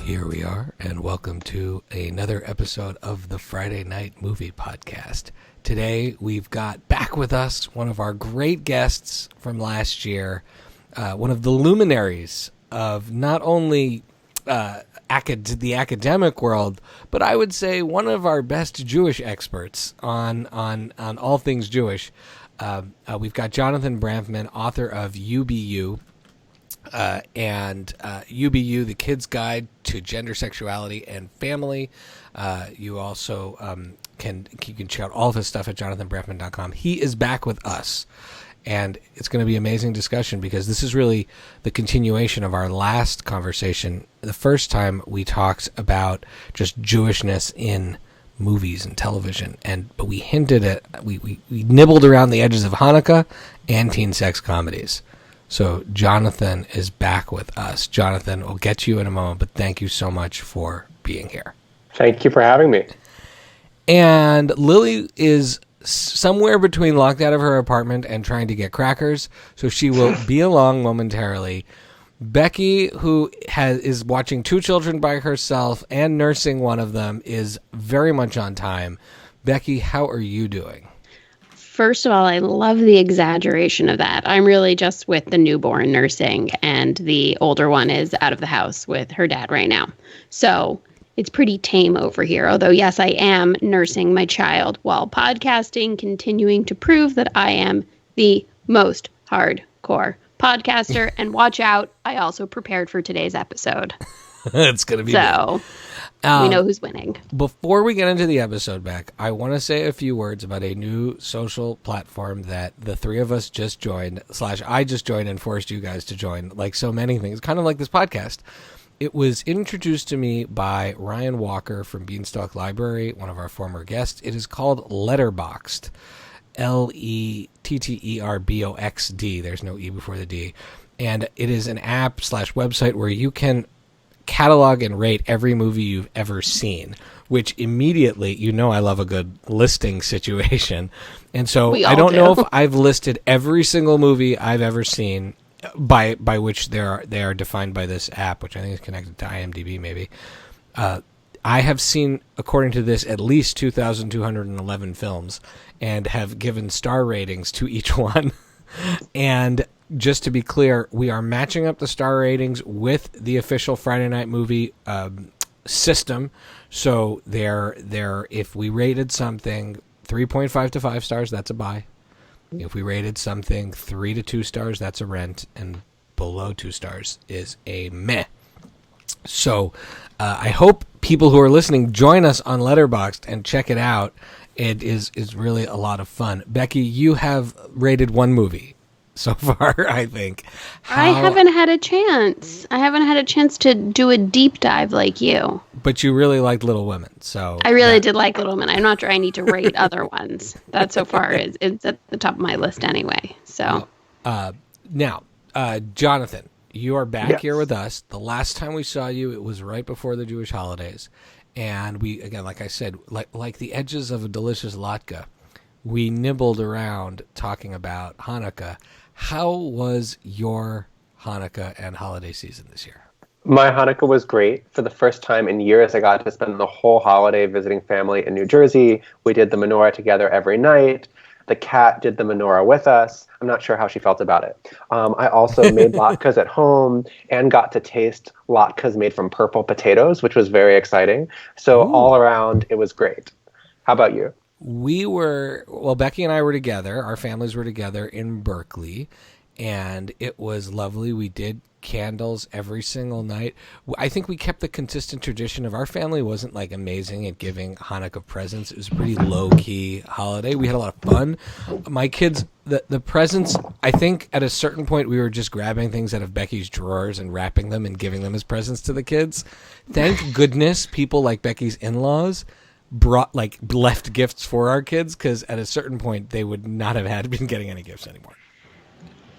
Here we are, and welcome to another episode of the Friday Night Movie Podcast. Today, we've got back with us one of our great guests from last year, one of the luminaries of not only the academic world, but I would say one of our best Jewish experts on all things Jewish. We've got Jonathan Branfman, author of UBU, and UBU, The Kid's Guide to Gender, Sexuality, and Family. You also can check out all of his stuff at jonathanbranfman.com. He is back with us, and it's going to be an amazing discussion because this is really the continuation of our last conversation. The first time we talked about just Jewishness in movies and television, but we hinted at, we nibbled around the edges of Hanukkah and teen sex comedies. So Jonathan is back with us. Jonathan, we'll get to you in a moment, but thank you so much for being here. Thank you for having me. And Lily is somewhere between locked out of her apartment and trying to get crackers, so she will be along momentarily. Becky, who is watching two children by herself and nursing one of them, is very much on time. Becky, how are you doing? First of all, I love the exaggeration of that. I'm really just with the newborn nursing, and the older one is out of the house with her dad right now. So it's pretty tame over here. Although, yes, I am nursing my child while podcasting, continuing to prove that I am the most hardcore podcaster. And watch out, I also prepared for today's episode. It's going to be so. We know who's winning. Before we get into the episode, Beck, I want to say a few words about a new social platform that the three of us just joined, / I just joined and forced you guys to join, like so many things, kind of like this podcast. It was introduced to me by Ryan Walker from Beanstalk Library, one of our former guests. It is called Letterboxd, Letterboxd. There's no E before the D. And it is an app / website where you can catalog and rate every movie you've ever seen, which immediately, I love a good listing situation. And so I don't know if I've listed every single movie I've ever seen by which they are defined by this app, which I think is connected to IMDb maybe. I have seen, according to this, at least 2,211 films and have given star ratings to each one. And just to be clear, we are matching up the star ratings with the official Friday Night Movie system. So if we rated something 3.5 to 5 stars, that's a buy. If we rated something 3 to 2 stars, that's a rent, and below 2 stars is a meh. So I hope people who are listening join us on Letterboxd and check it out. It is really a lot of fun. Becky, you have rated one movie so far, I think. I haven't had a chance. I haven't had a chance to do a deep dive like you. But you really liked Little Women, so I really did like Little Women. I'm not sure I need to rate other ones. That so far is at the top of my list anyway. So now, Jonathan, you are back here with us. The last time we saw you, it was right before the Jewish holidays, and we, again, like I said, like the edges of a delicious latke, we nibbled around talking about Hanukkah. How was your Hanukkah and holiday season this year? My Hanukkah was great. For the first time in years, I got to spend the whole holiday visiting family in New Jersey. We did the menorah together every night. The cat did the menorah with us. I'm not sure how she felt about it. I also made latkes at home and got to taste latkes made from purple potatoes, which was very exciting. So all around, it was great. How about you? Becky and I were together. Our families were together in Berkeley, and it was lovely. We did candles every single night. I think we kept the consistent tradition of our family wasn't like amazing at giving Hanukkah presents. It was a pretty low-key holiday. We had a lot of fun. My kids, the presents, I think at a certain point we were just grabbing things out of Becky's drawers and wrapping them and giving them as presents to the kids. Thank goodness people like Becky's in-laws left gifts for our kids, because at a certain point they would not have been getting any gifts anymore.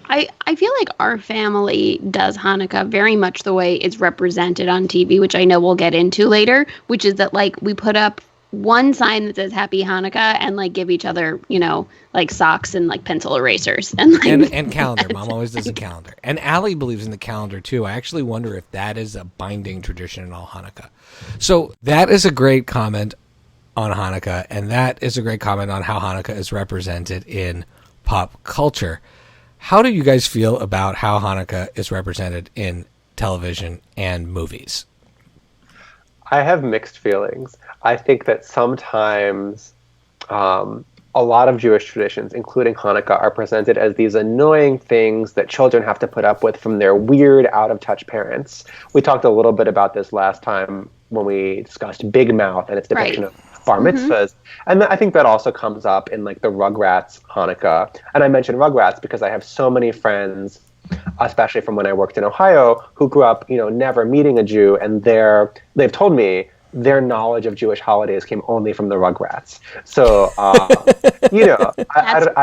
I feel like our family does Hanukkah very much the way it's represented on TV, which I know we'll get into later, which is that we put up one sign that says Happy Hanukkah and like give each other, like socks and like pencil erasers and like and calendar. Mom always does a calendar. And Allie believes in the calendar too. I actually wonder if that is a binding tradition in all Hanukkah. So that is a great comment on Hanukkah, and that is a great comment on how Hanukkah is represented in pop culture. How do you guys feel about how Hanukkah is represented in television and movies? I have mixed feelings. I think that sometimes a lot of Jewish traditions, including Hanukkah, are presented as these annoying things that children have to put up with from their weird, out-of-touch parents. We talked a little bit about this last time when we discussed Big Mouth and its depiction of bar mitzvahs. And I think that also comes up in like the Rugrats Hanukkah. And I mentioned Rugrats because I have so many friends, especially from when I worked in Ohio, who grew up, never meeting a Jew, and they've told me their knowledge of Jewish holidays came only from the Rugrats. So, I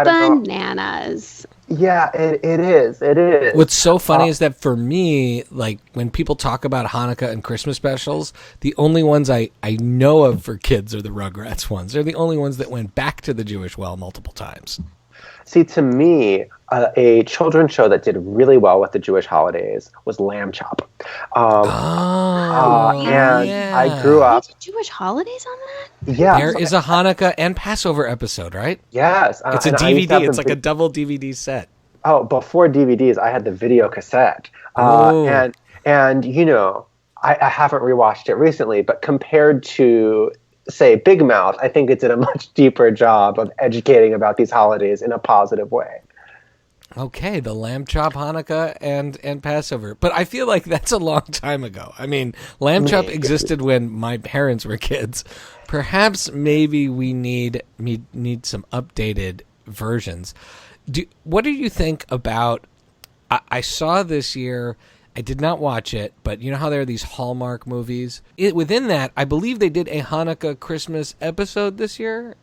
don't know. Bananas. Yeah, it is. It is. What's so funny is that for me, like when people talk about Hanukkah and Christmas specials, the only ones I know of for kids are the Rugrats ones. They're the only ones that went back to the Jewish well multiple times. See, to me, a children's show that did really well with the Jewish holidays was Lamb Chop. And I grew up... Jewish holidays on that? Yeah. There is a Hanukkah and Passover episode, right? Yes. It's a DVD. It's like a double DVD set. Oh, before DVDs, I had the video cassette. And I haven't rewatched it recently, but compared to... say Big Mouth, I think it did a much deeper job of educating about these holidays in a positive way. Okay, the Lamb Chop Hanukkah and Passover. But I feel like that's a long time ago. I mean, Lamb Chop existed when my parents were kids. Perhaps maybe we need some updated versions. What do you think about... I saw this year... I did not watch it, but you know how there are these Hallmark movies? Within that, I believe they did a Hanukkah Christmas episode this year.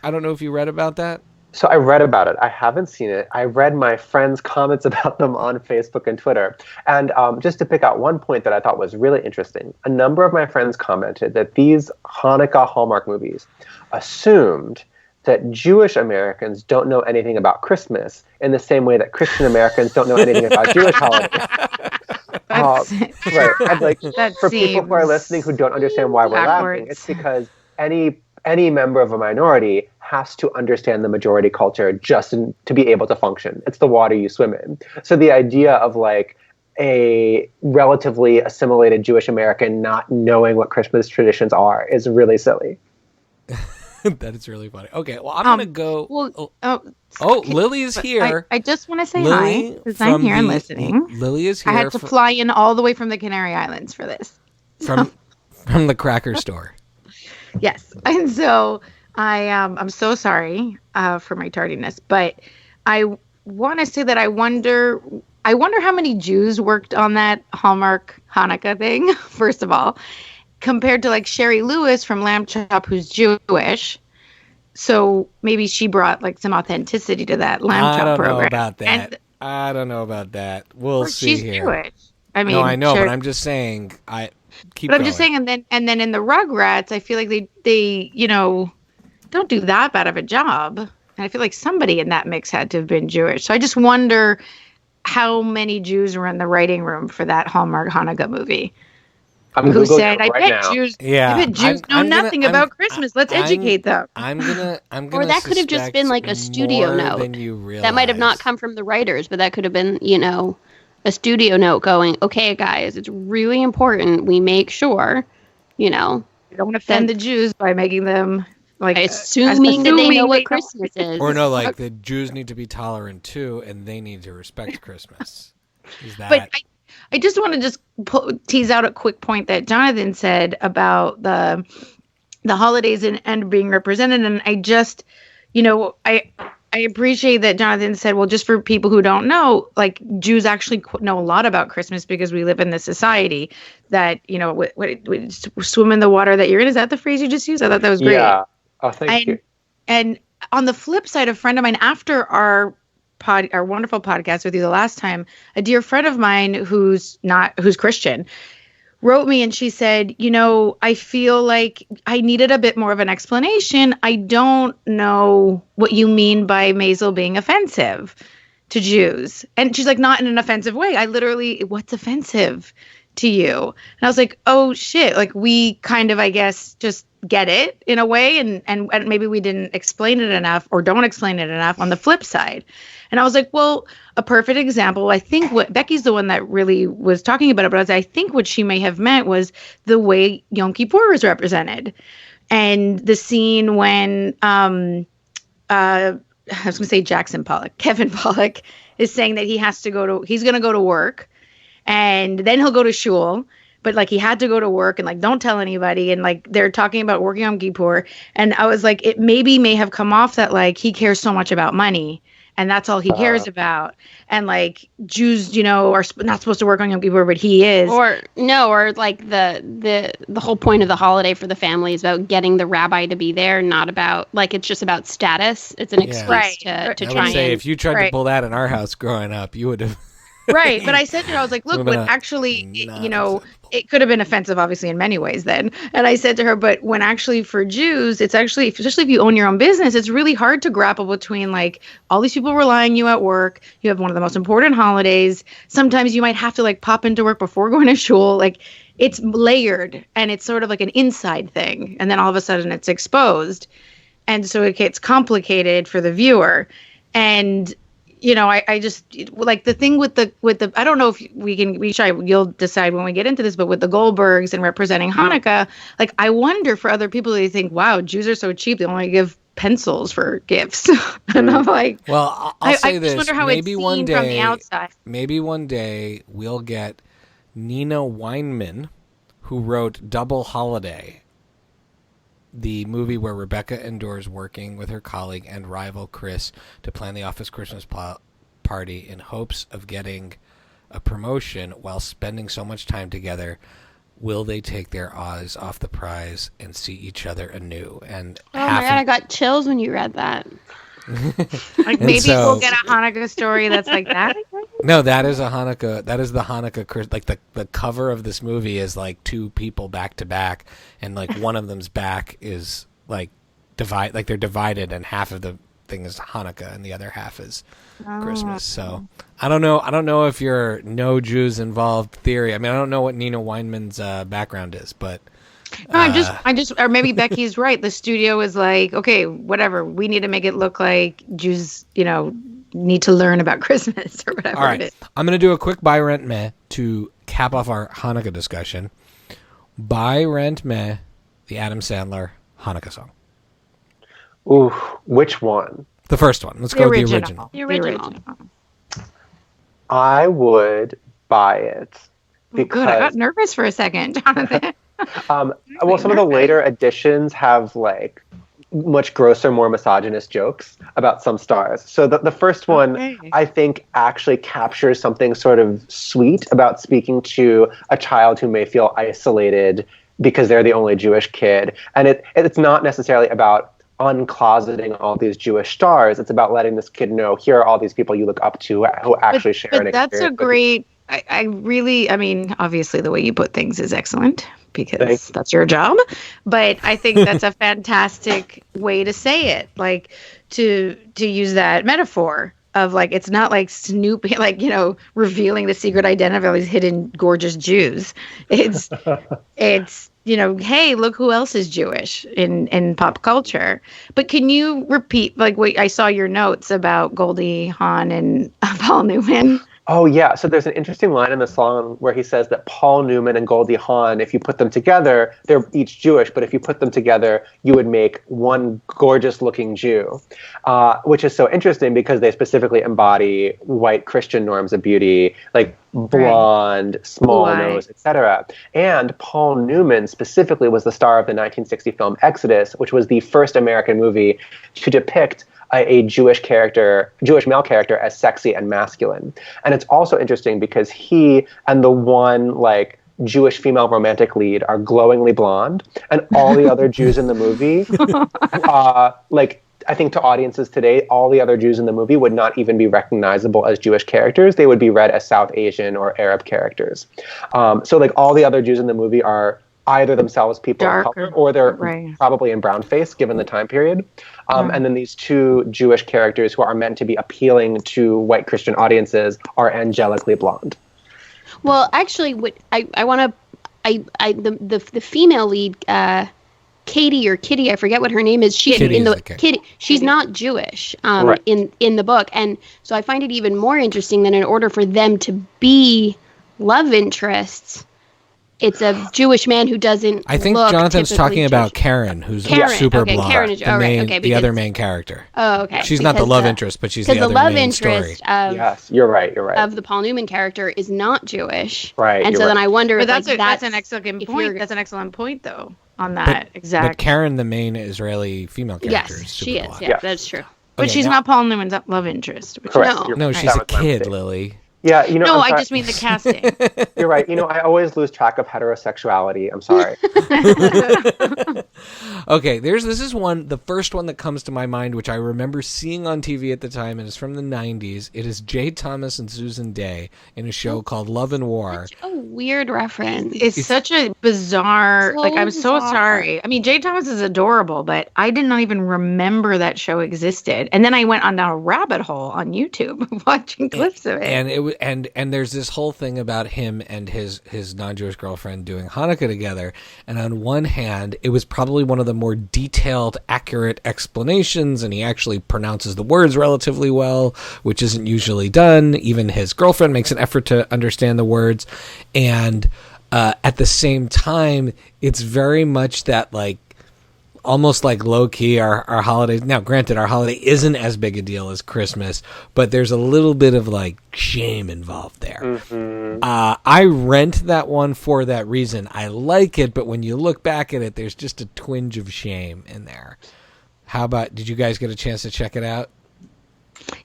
I don't know if you read about that. So I read about it. I haven't seen it. I read my friends' comments about them on Facebook and Twitter. And just to pick out one point that I thought was really interesting, a number of my friends commented that these Hanukkah Hallmark movies assumed that Jewish Americans don't know anything about Christmas in the same way that Christian Americans don't know anything about Jewish holidays. Right. And like, for people who are listening who don't understand why we're laughing, it's because any member of a minority has to understand the majority culture just to be able to function. It's the water you swim in. So the idea of like a relatively assimilated Jewish American not knowing what Christmas traditions are is really silly. That is really funny. Okay, well, I'm going to go... Lily is here. I just want to say hi, because I'm here and listening. Lily is here. I had to fly in all the way from the Canary Islands for this. From the cracker store. Yes. And so I'm so sorry for my tardiness, but I want to say that I wonder how many Jews worked on that Hallmark Hanukkah thing, first of all, compared to like Sherry Lewis from Lamb Chop, who's Jewish. So maybe she brought like some authenticity to that Lamb Chop program. I don't know about that. We'll see she's here. Jewish. I mean, no, I know, but I'm just saying. I'm just saying, and then in the Rugrats, I feel like they don't do that bad of a job. And I feel like somebody in that mix had to have been Jewish. So I just wonder how many Jews were in the writing room for that Hallmark Hanukkah movie. Who said, I bet Jews know nothing about Christmas. Let's educate them. I'm gonna Or that could have just been like a studio note. That might have not come from the writers, but that could have been, a studio note going, okay, guys, it's really important we make sure, You don't want to offend the Jews by making them like assuming that they know what Christmas is. Or no, like the Jews need to be tolerant too, and they need to respect Christmas. Is that? But I just want to tease out a quick point that Jonathan said about the holidays and being represented. And I just, I appreciate that Jonathan said, well, just for people who don't know, like Jews actually know a lot about Christmas because we live in this society that, we swim in the water that you're in. Is that the phrase you just used? I thought that was great. Yeah. Oh, thank you. And on the flip side, a friend of mine, after our wonderful podcast with you the last time, a dear friend of mine who's Christian wrote me and she said, I feel like I needed a bit more of an explanation. I don't know what you mean by Maisel being offensive to Jews. And she's like, not in an offensive way. I literally, what's offensive to you? And I was like, oh shit. Like we kind of, I guess, just get it in a way. And maybe we didn't explain it enough or don't explain it enough on the flip side. And I was like, well, a perfect example, I think what Becky's the one that really was talking about it, but I think what she may have meant was the way Yom Kippur is represented. And the scene when, I was going to say Kevin Pollak is saying that he's going to go to work and then he'll go to shul. But like he had to go to work and like don't tell anybody, and like they're talking about working on Kippur, and I was like, it may have come off that like he cares so much about money and that's all he cares about, and like Jews, are not supposed to work on Yom Kippur, but he is. Or like the whole point of the holiday for the family is about getting the rabbi to be there, not about like it's just about status. It's an excuse to I try would say and if you tried to pull that in our house growing up, you would have. Right. But I said to her, I was like, look, when actually, it could have been offensive, obviously, in many ways then. And I said to her, but when actually for Jews, it's actually, especially if you own your own business, it's really hard to grapple between like all these people relying on you at work. You have one of the most important holidays. Sometimes you might have to like pop into work before going to shul. Like it's layered and it's sort of like an inside thing. And then all of a sudden it's exposed. And so it gets complicated for the viewer. And I just like the thing with the I don't know if you'll decide when we get into this, but with the Goldbergs and representing Hanukkah, like I wonder for other people, they think, wow, Jews are so cheap. They only give pencils for gifts. And I'm like, well, I'll say I this. just wonder how maybe it's one seen day, from the outside. Maybe one day we'll get Nina Weinman, who wrote Double Holiday, the movie where Rebecca endures working with her colleague and rival Chris to plan the office Christmas party in hopes of getting a promotion while spending so much time together. Will they take their eyes off the prize and see each other anew? And oh my god, I got chills when you read that. Like maybe we'll get a Hanukkah story that's like that. No, that is a Hanukkah. That is the Hanukkah. Like the cover of this movie is like two people back to back, and like one of them's back is like like they're divided, and half of the thing is Hanukkah, and the other half is Christmas. So I don't know. I don't know if your no Jews involved theory. I mean, I don't know what Nina Weinman's background is, but. No, I just, or maybe Becky's right. The studio is like, okay, whatever. We need to make it look like Jews, need to learn about Christmas or whatever. All right. It is. I'm going to do a quick buy, rent, meh to cap off our Hanukkah discussion. Buy, rent, meh, the Adam Sandler Hanukkah song. Ooh, which one? The first one. Let's go with the original. The original. I would buy it. Because, good. I got nervous for a second, Jonathan. well, some of the later editions have like much grosser, more misogynist jokes about some stars. So the first one, I think, actually captures something sort of sweet about speaking to a child who may feel isolated because they're the only Jewish kid. And it's not necessarily about uncloseting all these Jewish stars. It's about letting this kid know, here are all these people you look up to who actually share an experience. That's a great... I mean, obviously the way you put things is excellent because that's your job. But I think that's a fantastic way to say it, like to use that metaphor of like, it's not like snooping, like, revealing the secret identity of all these hidden gorgeous Jews. It's, hey, look who else is Jewish in pop culture. But can you repeat, like, wait, I saw your notes about Goldie Hawn and Paul Newman. Oh, yeah. So there's an interesting line in the song where he says that Paul Newman and Goldie Hawn, if you put them together, they're each Jewish, but if you put them together, you would make one gorgeous-looking Jew, which is so interesting because they specifically embody white Christian norms of beauty, like blonde, small nose, etc. And Paul Newman specifically was the star of the 1960 film Exodus, which was the first American movie to depict a Jewish male character as sexy and masculine. And it's also interesting because he and the one like Jewish female romantic lead are glowingly blonde, and all the other Jews in the movie I think to audiences today, all the other Jews in the movie would not even be recognizable as Jewish characters. They would be read as South Asian or Arab characters. So like all the other Jews in the movie are either themselves people of color or they're probably in brownface given the time period. And then these two Jewish characters who are meant to be appealing to white Christian audiences are angelically blonde. Well, actually, what I want to, the female lead, Katie or Kitty, I forget what her name is. She's Kitty. She's not Jewish in the book, and so I find it even more interesting that in order for them to be love interests, it's a Jewish man who doesn't. I think Jonathan's talking about Karen, who's super blonde. Karen is the other main character. Oh, okay. She's not the love interest, but she's the other main story. Yes, you're right. Of the Paul Newman character is not Jewish, right? And so then I wonder. But that's an excellent point. That's an excellent point, though. On that But Karen, the main Israeli female character, yes, is she is. blonde. Yeah, that's true. But she's not Paul Newman's love interest. Correct. No, she's a kid, Lily. Yeah, No, I just mean the casting. You're right. I always lose track of heterosexuality. I'm sorry. Okay, this is the first one that comes to my mind, which I remember seeing on TV at the time, and it's from the 90s. It is Jay Thomas and Susan Dey in a show called Love and War. Such a weird reference. It's such a bizarre, I'm so sorry. I mean, Jay Thomas is adorable, but I did not even remember that show existed. And then I went on down a rabbit hole on YouTube watching clips of it. And there's this whole thing about him and his non-Jewish girlfriend doing Hanukkah together. And on one hand, it was probably one of the more detailed, accurate explanations, and he actually pronounces the words relatively well, which isn't usually done. Even his girlfriend makes an effort to understand the words. And at the same time, it's very much that almost like low-key our holidays. Now, granted, our holiday isn't as big a deal as Christmas, but there's a little bit of shame involved there. Mm-hmm. I rent that one for that reason. I like it, but when you look back at it, there's just a twinge of shame in there. How about, did you guys get a chance to check it out?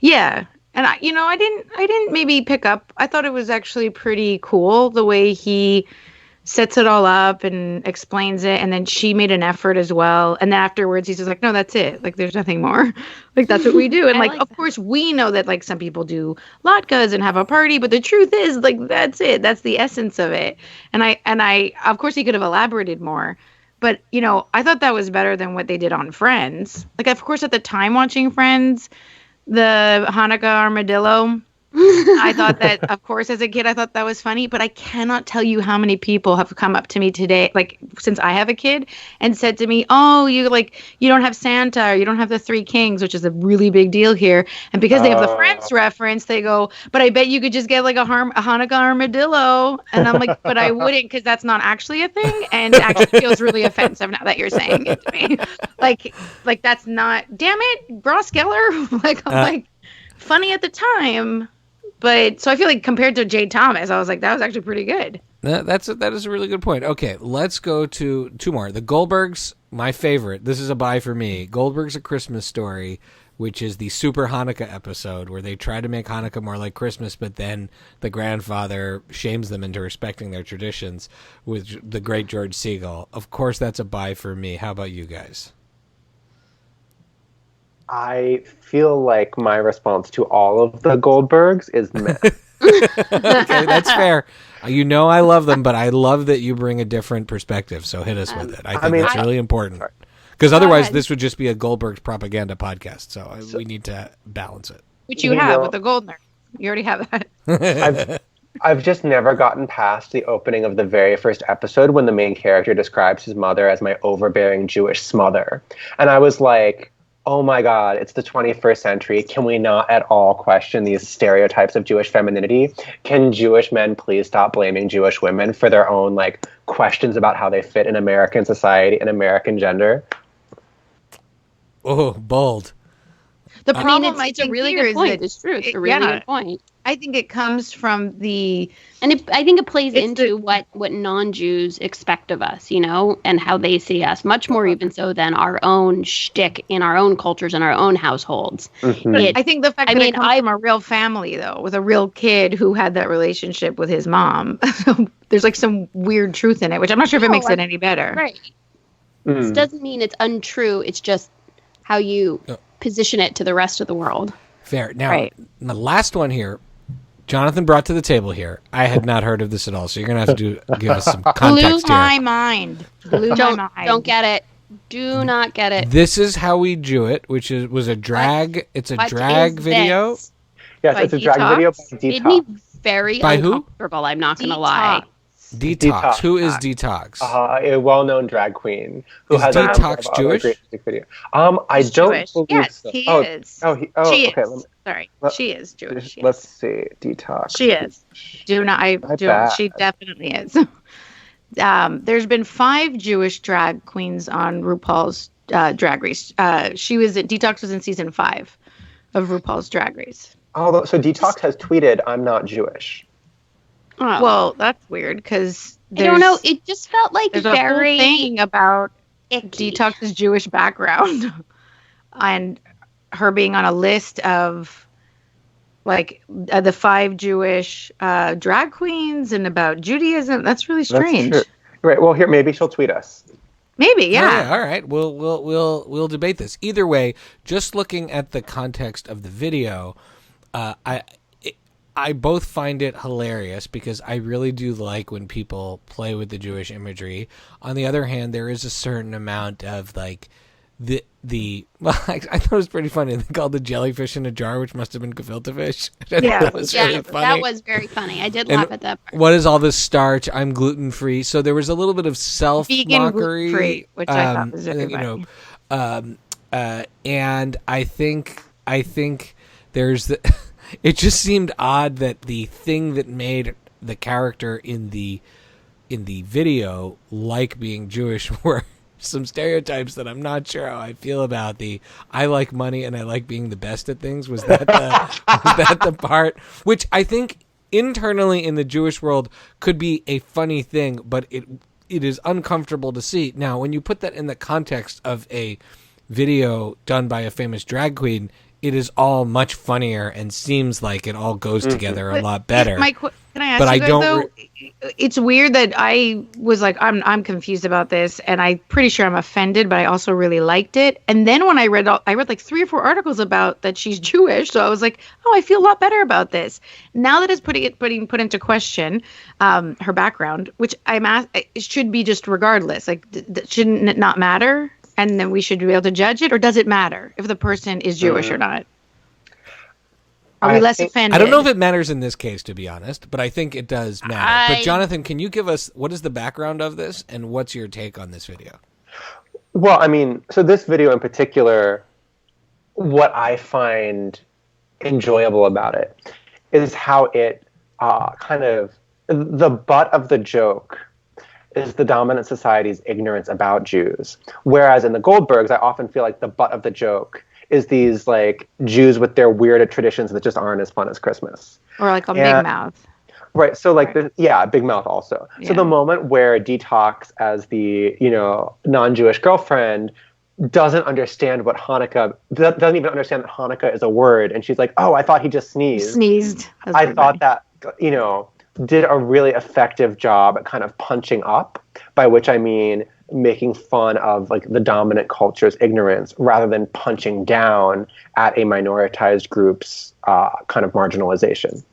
Yeah. And I didn't maybe pick up. I thought it was actually pretty cool the way he sets it all up and explains it, and then she made an effort as well, and then afterwards he's just like, no, that's it, there's nothing more. That's what we do. And of course we know that some people do latkes and have a party, but the truth is that's it, that's the essence of it. And I of course he could have elaborated more, but I thought that was better than what they did on Friends. Of course at the time watching Friends, the Hanukkah armadillo, I thought that, of course, as a kid, I thought that was funny, but I cannot tell you how many people have come up to me today, since I have a kid, and said to me, oh, you don't have Santa, or you don't have the Three Kings, which is a really big deal here. And because they have the Friends reference, they go, but I bet you could just get a Hanukkah armadillo. And I'm like, but I wouldn't, because that's not actually a thing, and it actually feels really offensive now that you're saying it to me. That's not, damn it, Ross Geller. Funny at the time. But so I feel compared to Jay Thomas, I was that was actually pretty good. That is a really good point. Okay, let's go to two more. The Goldbergs, my favorite. This is a buy for me. Goldberg's A Christmas Story, which is the Super Hanukkah episode where they try to make Hanukkah more like Christmas, but then the grandfather shames them into respecting their traditions with the great George Segal. Of course, that's a buy for me. How about you guys? I feel like my response to all of the Goldbergs is meh. Okay, that's fair. I love them, but I love that you bring a different perspective, so hit us with it. I think that's really important. Because otherwise, this would just be a Goldberg propaganda podcast, so we need to balance it. Which you have with the Goldner. You already have that. I've just never gotten past the opening of the very first episode when the main character describes his mother as my overbearing Jewish smother. And I was like, oh my God, it's the 21st century. Can we not at all question these stereotypes of Jewish femininity? Can Jewish men please stop blaming Jewish women for their own questions about how they fit in American society and American gender? Oh, bold. The problem, it's a really good point. It's true. It's a really good point. I think it comes from I think it plays into what non-Jews expect of us, and how they see us, much more even so than our own shtick in our own cultures and our own households. Mm-hmm. I think the fact that it comes from a real family, though, with a real kid who had that relationship with his mom, there's some weird truth in it, which I'm not sure if it makes it any better. Right. This doesn't mean it's untrue. It's just how you position it to the rest of the world. Fair. Now, the last one here, Jonathan brought to the table here. I had not heard of this at all, so you're going to have to give us some context Blew here. my mind. Don't get it. Do not get it. This is How We Do It, which was a drag. It's a drag video. This? Yes, it's a drag video by Made Detox. me very By who? uncomfortable. I'm not going to lie. Detox. Who is Detox? A well-known drag queen who Is has Detox a Jewish? great music video. I He's don't Jewish. believe Yes, so. he Oh, is. okay. Is. Sorry, she is Jewish. Yes. Let's see. Detox. She is. bet. She definitely is. There's been 5 Jewish drag queens on RuPaul's Drag Race. Detox was in season 5 of RuPaul's Drag Race. Oh, so Detox has tweeted, "I'm not Jewish." Oh. Well, that's weird because I don't know. It just felt like there's a whole very thing about icky. Detox's Jewish background and her being on a list of like the 5 Jewish drag queens and about Judaism. That's really strange. That's true. Right. Well, here maybe she'll tweet us. Maybe, yeah. All right. We'll debate this. Either way, just looking at the context of the video, I both find it hilarious because I really do like when people play with the Jewish imagery. On the other hand, there is a certain amount of like well, I thought it was pretty funny. They called the jellyfish in a jar, which must have been gefilte fish. Yeah, that was really funny. That was very funny. I did laugh at that part. What is all this starch? I'm gluten free. So there was a little bit of self Vegan mockery, gluten-free, which I thought was very funny. And I think there's the. It just seemed odd that the thing that made the character in the video like being Jewish were some stereotypes that I'm not sure how I feel about. I like money and I like being the best at things. Was that the part which I think internally in the Jewish world could be a funny thing, but it is uncomfortable to see. Now, when you put that in the context of a video done by a famous drag queen, it is all much funnier and seems like it all goes together a lot better. Can I ask But you I guys, don't though? It's weird that I was like, I'm confused about this, and I'm pretty sure I'm offended, but I also really liked it. And then when I read like 3 or 4 articles about that she's Jewish, so I was like, oh, I feel a lot better about this. Now that it's put into question her background, which it should be just regardless. Like, shouldn't it not matter? And then we should be able to judge it, or does it matter if the person is Jewish or not? Are we less offended? I don't know if it matters in this case, to be honest, but I think it does matter. But Jonathan, can you give us what is the background of this and what's your take on this video? Well, I mean, so this video in particular, what I find enjoyable about it is how it kind of the butt of the joke is the dominant society's ignorance about Jews. Whereas in the Goldbergs, I often feel like the butt of the joke is these like Jews with their weird traditions that just aren't as fun as Christmas. Or like on Big Mouth. Right. So like, Big Mouth also. Yeah. So the moment where Detox as the, non-Jewish girlfriend doesn't understand what Hanukkah, doesn't even understand that Hanukkah is a word. And she's like, oh, I thought he just sneezed. I thought that, did a really effective job at kind of punching up, by which I mean making fun of like the dominant culture's ignorance rather than punching down at a minoritized group's kind of marginalization.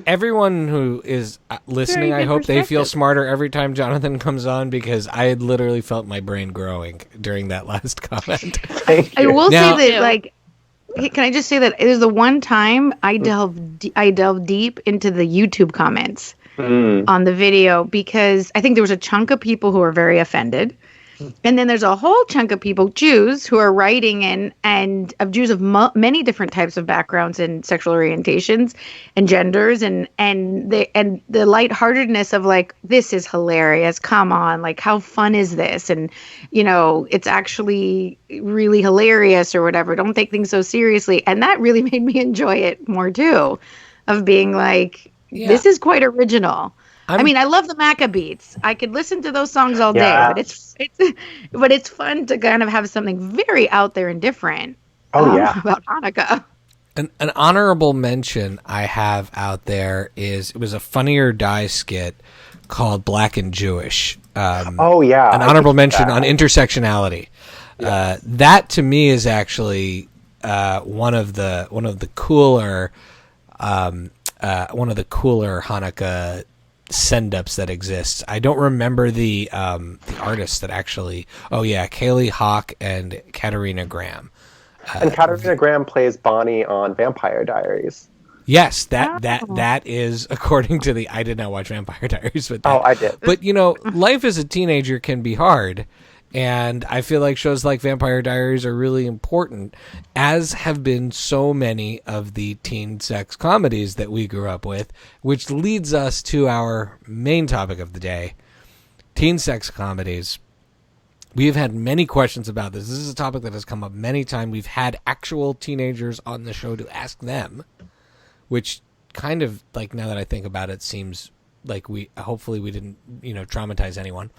Everyone who is listening, I hope they feel smarter every time Jonathan comes on, because I had literally felt my brain growing during that last comment. I will say that, like, can I just say that it was the one time I delved deep into the YouTube comments on the video, because I think there was a chunk of people who were very offended. And then there's a whole chunk of people, Jews, who are writing in, and of Jews of many different types of backgrounds and sexual orientations and genders, and the lightheartedness of like, this is hilarious. Come on, like, how fun is this? And it's actually really hilarious or whatever. Don't take things so seriously. And that really made me enjoy it more too, of being like, this is quite original. I mean, I love the Maccabees. I could listen to those songs all day, but it's fun to kind of have something very out there and different about Hanukkah. An honorable mention I have out there is, it was a Funny or Die skit called Black and Jewish. An honorable mention on intersectionality. Yes. That to me is actually one of the cooler Hanukkah send-ups that exists. I don't remember the artists that actually. Oh yeah, Kaylee Hawk and Katarina Graham. And Katarina Graham plays Bonnie on Vampire Diaries. Yes, that is according to the. I did not watch Vampire Diaries, but I did. But life as a teenager can be hard, and I feel like shows like Vampire Diaries are really important, as have been so many of the teen sex comedies that we grew up with, which leads us to our main topic of the day: teen sex comedies. We have had many questions about this. This is a topic that has come up many times. We've had actual teenagers on the show to ask them, which kind of, like, now that I think about it, seems like hopefully we didn't, traumatize anyone.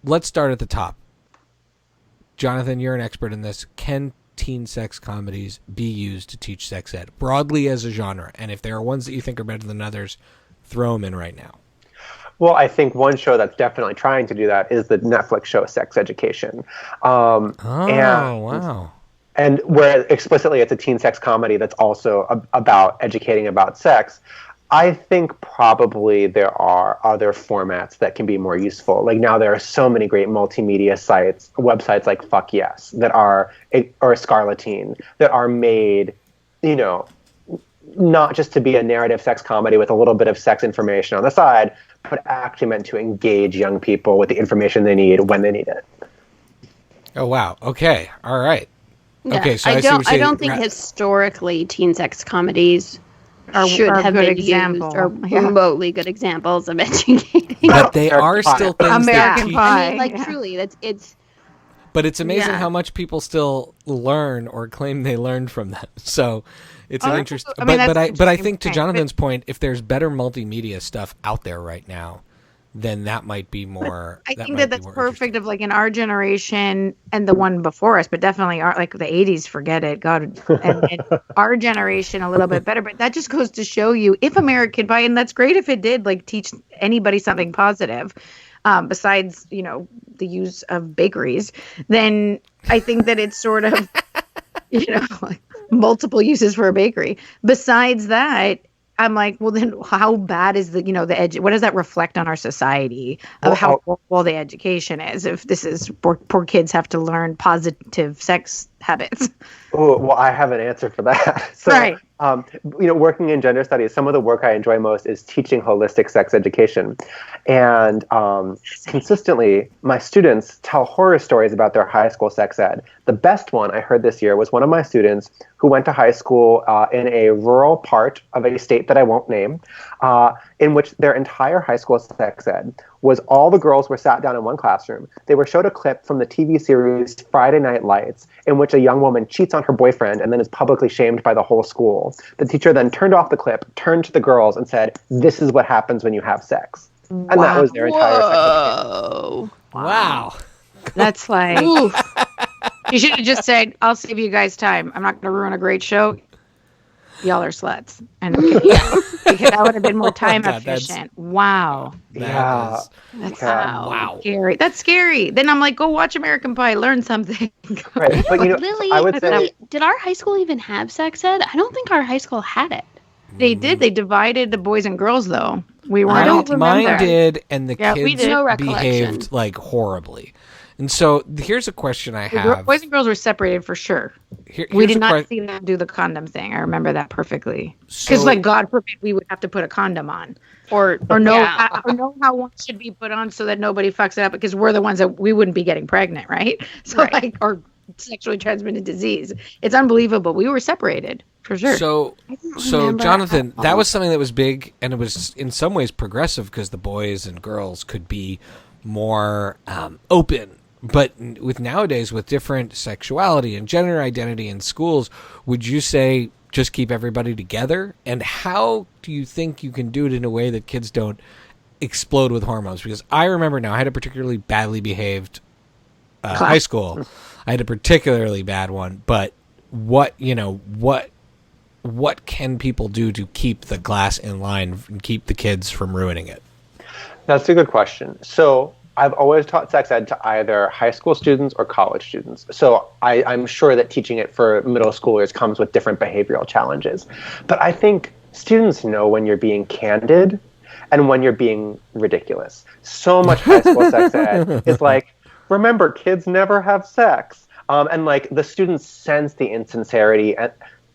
Let's start at the top. Jonathan, you're an expert in this. Can teen sex comedies be used to teach sex ed broadly as a genre? And if there are ones that you think are better than others, throw them in right now. Well, I think one show that's definitely trying to do that is the Netflix show Sex Education. Wow. And where explicitly it's a teen sex comedy that's also about educating about sex. I think probably there are other formats that can be more useful. Like now there are so many great multimedia websites like Fuck Yes that are, or Scarletine, that are made, not just to be a narrative sex comedy with a little bit of sex information on the side, but actually meant to engage young people with the information they need when they need it. Oh, wow. Okay. All right. Yeah, Okay, so I don't think historically teen sex comedies should have good been example. used or remotely good examples of educating. But they are still things American that Pie. I mean, like truly, it's. But it's amazing how much people still learn or claim they learned from them. So it's an interesting. But I think to Jonathan's point, if there's better multimedia stuff out there right now, then that might be more. I think that's perfect of like in our generation and the one before us, but definitely like the 80s, forget it, God, and our generation a little bit better. But that just goes to show you if American Pie, and that's great if it did like teach anybody something positive, besides the use of bakeries, then I think that it's sort of like multiple uses for a bakery. Besides that, I'm like, well, then how bad is the what does that reflect on our society of how horrible the education is if this is poor kids have to learn positive sex habits? Oh, well, I have an answer for that. So, right. Working in gender studies, some of the work I enjoy most is teaching holistic sex education. And consistently, my students tell horror stories about their high school sex ed. The best one I heard this year was one of my students who went to high school in a rural part of a state that I won't name, in which their entire high school sex ed was all the girls were sat down in one classroom. They were showed a clip from the TV series Friday Night Lights, in which a young woman cheats on her boyfriend and then is publicly shamed by the whole school. The teacher then turned off the clip, turned to the girls and said, "This is what happens when you have sex." And that was their entire sex education. Wow. That's like, you should have just said, "I'll save you guys time. I'm not going to ruin a great show. Y'all are sluts." And because that would have been more time efficient. Wow. Yeah. That's wow. Scary. That's scary. Then I'm like, go watch American Pie, learn something. Right. But Lily, I would say, did our high school even have sex ed? I don't think our high school had it. They did. They divided the boys and girls, though. We weren't. I don't remember. Mine did, and the kids No behaved like horribly. And so here's a question I have. Boys and girls were separated for sure. We did not see them do the condom thing. I remember that perfectly. Because, God forbid, we would have to put a condom on, or know how one should be put on so that nobody fucks it up. Because we're the ones that we wouldn't be getting pregnant, right? So, or sexually transmitted disease. It's unbelievable. We were separated for sure. So Jonathan, that was something that was big, and it was in some ways progressive because the boys and girls could be more open. But with nowadays, with different sexuality and gender identity in schools, would you say just keep everybody together? And how do you think you can do it in a way that kids don't explode with hormones? Because I remember now, I had a particularly badly behaved high school. I had a particularly bad one. But what can people do to keep the glass in line and keep the kids from ruining it? That's a good question. So I've always taught sex ed to either high school students or college students. So I'm sure that teaching it for middle schoolers comes with different behavioral challenges. But I think students know when you're being candid and when you're being ridiculous. So much high school sex ed is like, remember, kids never have sex. And like the students sense the insincerity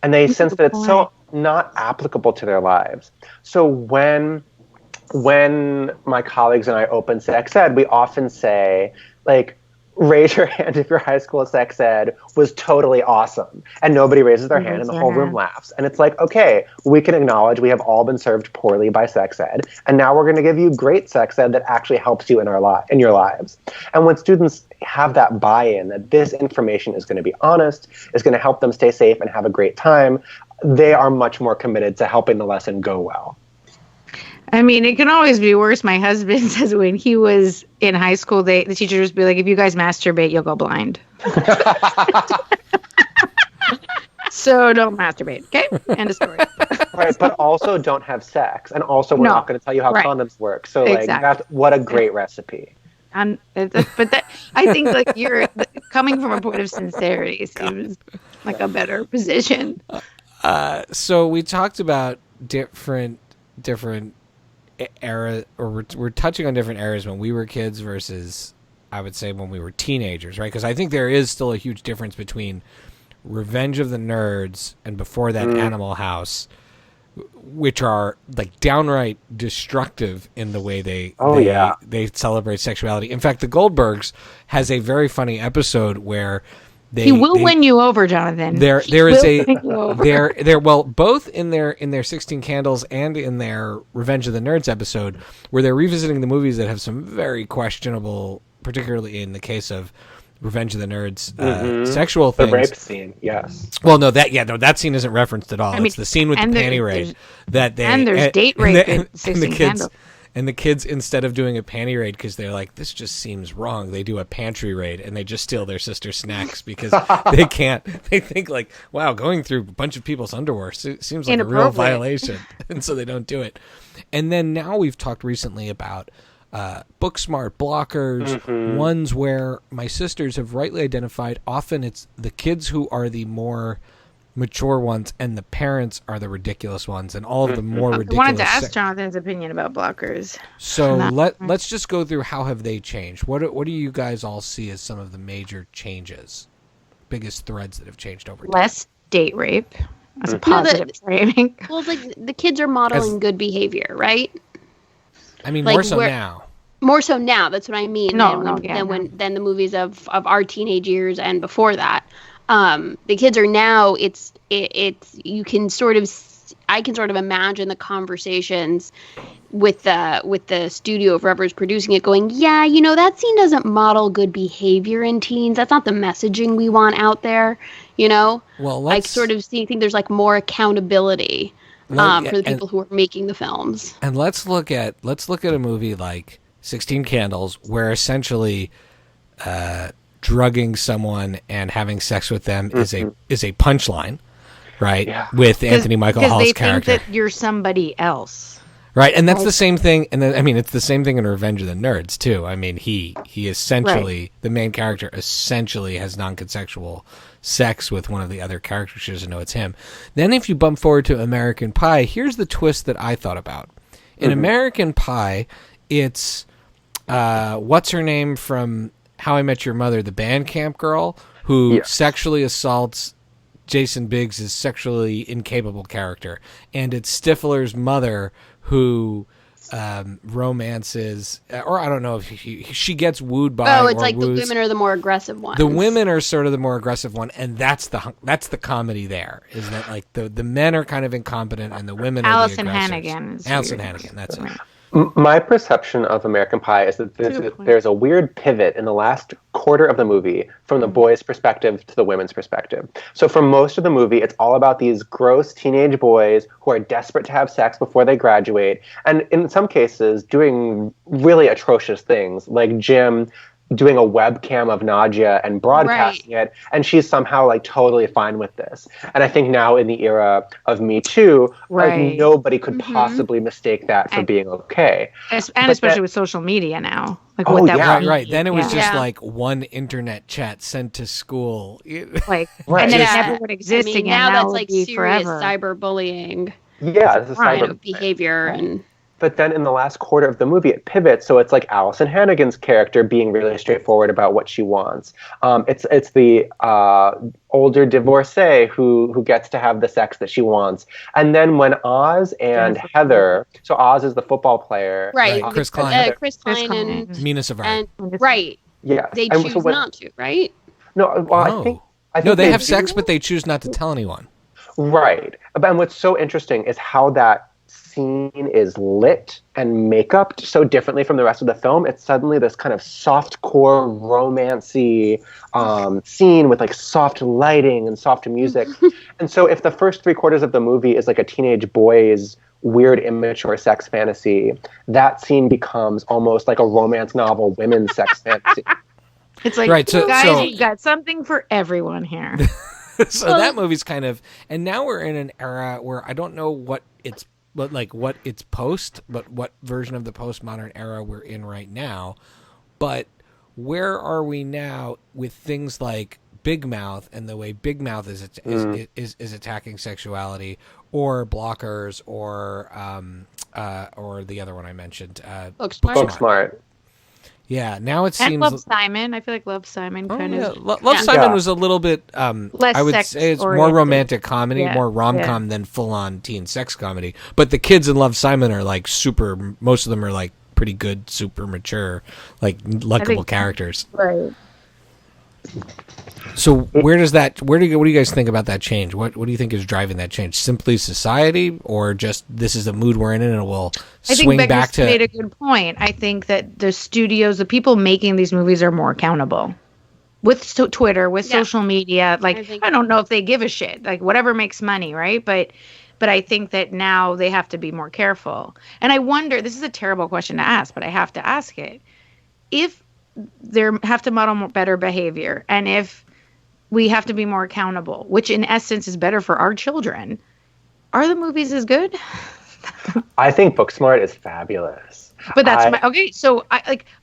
and they sense that it's so not applicable to their lives. So when my colleagues and I open sex ed, we often say, like, raise your hand if your high school sex ed was totally awesome. And nobody raises their hand and the whole room laughs. And it's like, okay, we can acknowledge we have all been served poorly by sex ed. And now we're going to give you great sex ed that actually helps you in your lives. And when students have that buy-in, that this information is going to be honest, is going to help them stay safe and have a great time, they are much more committed to helping the lesson go well. I mean, it can always be worse. My husband says when he was in high school, the teachers would be like, if you guys masturbate, you'll go blind. So don't masturbate, okay? End of story. Right, but also don't have sex. And also we're not going to tell you how condoms work. So, like, what a great recipe. I think, like, you're coming from a point of sincerity seems like a better position. So we talked about different era, or we're touching on different eras when we were kids versus, I would say, when we were teenagers, right? Because I think there is still a huge difference between Revenge of the Nerds and before that Animal House, which are like downright destructive in the way they celebrate sexuality. In fact, the Goldbergs has a very funny episode where he will win you over, Jonathan. Both in their 16 Candles and in their Revenge of the Nerds episode, where they're revisiting the movies that have some very questionable, particularly in the case of Revenge of the Nerds, sexual things. The rape scene, yes. Well, that scene isn't referenced at all. It's the scene with the panty raid and there's date rape in 16 Candles. And the kids, instead of doing a panty raid, because they're like, this just seems wrong, they do a pantry raid, and they just steal their sister's snacks because they can't. They think, like, wow, going through a bunch of people's underwear seems like a real violation, and so they don't do it. And then now we've talked recently about Booksmart blockers, ones where my sisters have rightly identified, often it's the kids who are the more mature ones and the parents are the ridiculous ones, and all of the more ridiculous. I wanted to ask Jonathan's opinion about blockers. So let's just go through how have they changed. What do you guys all see as some of the major changes, biggest threads that have changed over time? Less date rape as a positive framing. Well, like the kids are modeling good behavior, right? I mean, like, more so now. More so now. That's what I mean. Than the movies of our teenage years and before that. The kids are now. It's you can sort of. I can sort of imagine the conversations with the studio of whoever's producing it going, yeah, that scene doesn't model good behavior in teens. That's not the messaging we want out there. Well, I sort of think there's like more accountability for the people who are making the films. And let's look at a movie like 16 Candles, where essentially drugging someone and having sex with them is a punchline, right? Yeah. With Anthony Michael Hall's character. Because they think that you're somebody else. Right, and that's the same thing. And then, I mean, it's the same thing in Revenge of the Nerds too. I mean, he essentially, the main character essentially has non-consensual sex with one of the other characters. She doesn't know it's him. Then, if you bump forward to American Pie, here's the twist that I thought about. In American Pie, it's what's her name from How I Met Your Mother, the band camp girl who sexually assaults Jason Biggs' sexually incapable character, and it's Stifler's mother who romances, or I don't know if she gets wooed by. Oh, it's like the women are the more aggressive ones. The women are sort of the more aggressive one, and that's the comedy there. Is that like the men are kind of incompetent and the women are the aggressors. Allison Hannigan, that's it. My perception of American Pie is that there's a weird pivot in the last quarter of the movie from the boys' perspective to the women's perspective. So for most of the movie, it's all about these gross teenage boys who are desperate to have sex before they graduate, and in some cases doing really atrocious things, like Jim doing a webcam of Nadia and broadcasting it, and she's somehow like totally fine with this. And I think now in the era of Me Too, like nobody could possibly mistake that for being okay. And especially with social media now. Like what that right, right. Then it was just like one internet chat sent to school. Like and then it never would exist again. Now that's like serious forever. Cyberbullying. Yeah, this is cyber behavior and but then in the last quarter of the movie, it pivots. So it's like Alison Hannigan's character being really straightforward about what she wants. It's the older divorcee who gets to have the sex that she wants. And then when Oz and Heather, so Oz is the football player, right? Chris Klein, Chris Klein and Mina Savard, right? Yeah, they choose not to, right? No, well, I think no, they have sex, but they choose not to tell anyone. Right. And what's so interesting is how that scene is lit and make-upped so differently from the rest of the film. It's suddenly this kind of soft-core, romancy scene with like soft lighting and soft music. And so if the first 3/4 of the movie is like a teenage boy's weird, immature sex fantasy, that scene becomes almost like a romance novel women's sex fantasy. It's like, right, guys, you got something for everyone here. So that movie's kind of, and now we're in an era where I don't know what it's post, but what version of the postmodern era we're in right now. But where are we now with things like Big Mouth and the way Big Mouth is attacking sexuality, or Blockers, or the other one I mentioned, Booksmart. Yeah, now it seems. And Love Simon. I feel like Love Simon kind of. Love Simon was a little bit. Less I would sex say it's oriented. more romantic comedy, more rom-com than full-on teen sex comedy. But the kids in Love Simon are like super. Most of them are like pretty good, super mature, like likable characters. Right. So where does that? What do you guys think about that change? What do you think is driving that change? Simply society, or just this is the mood we're in, and it will swing back to? I think Becca's made a good point. I think that the studios, the people making these movies, are more accountable with Twitter, with social media. Like I don't know if they give a shit. Like whatever makes money, right? But I think that now they have to be more careful. And I wonder. This is a terrible question to ask, but I have to ask it. If they have to model more better behavior, and if we have to be more accountable, which in essence is better for our children, are the movies as good? I think Booksmart is fabulous. But that's okay. So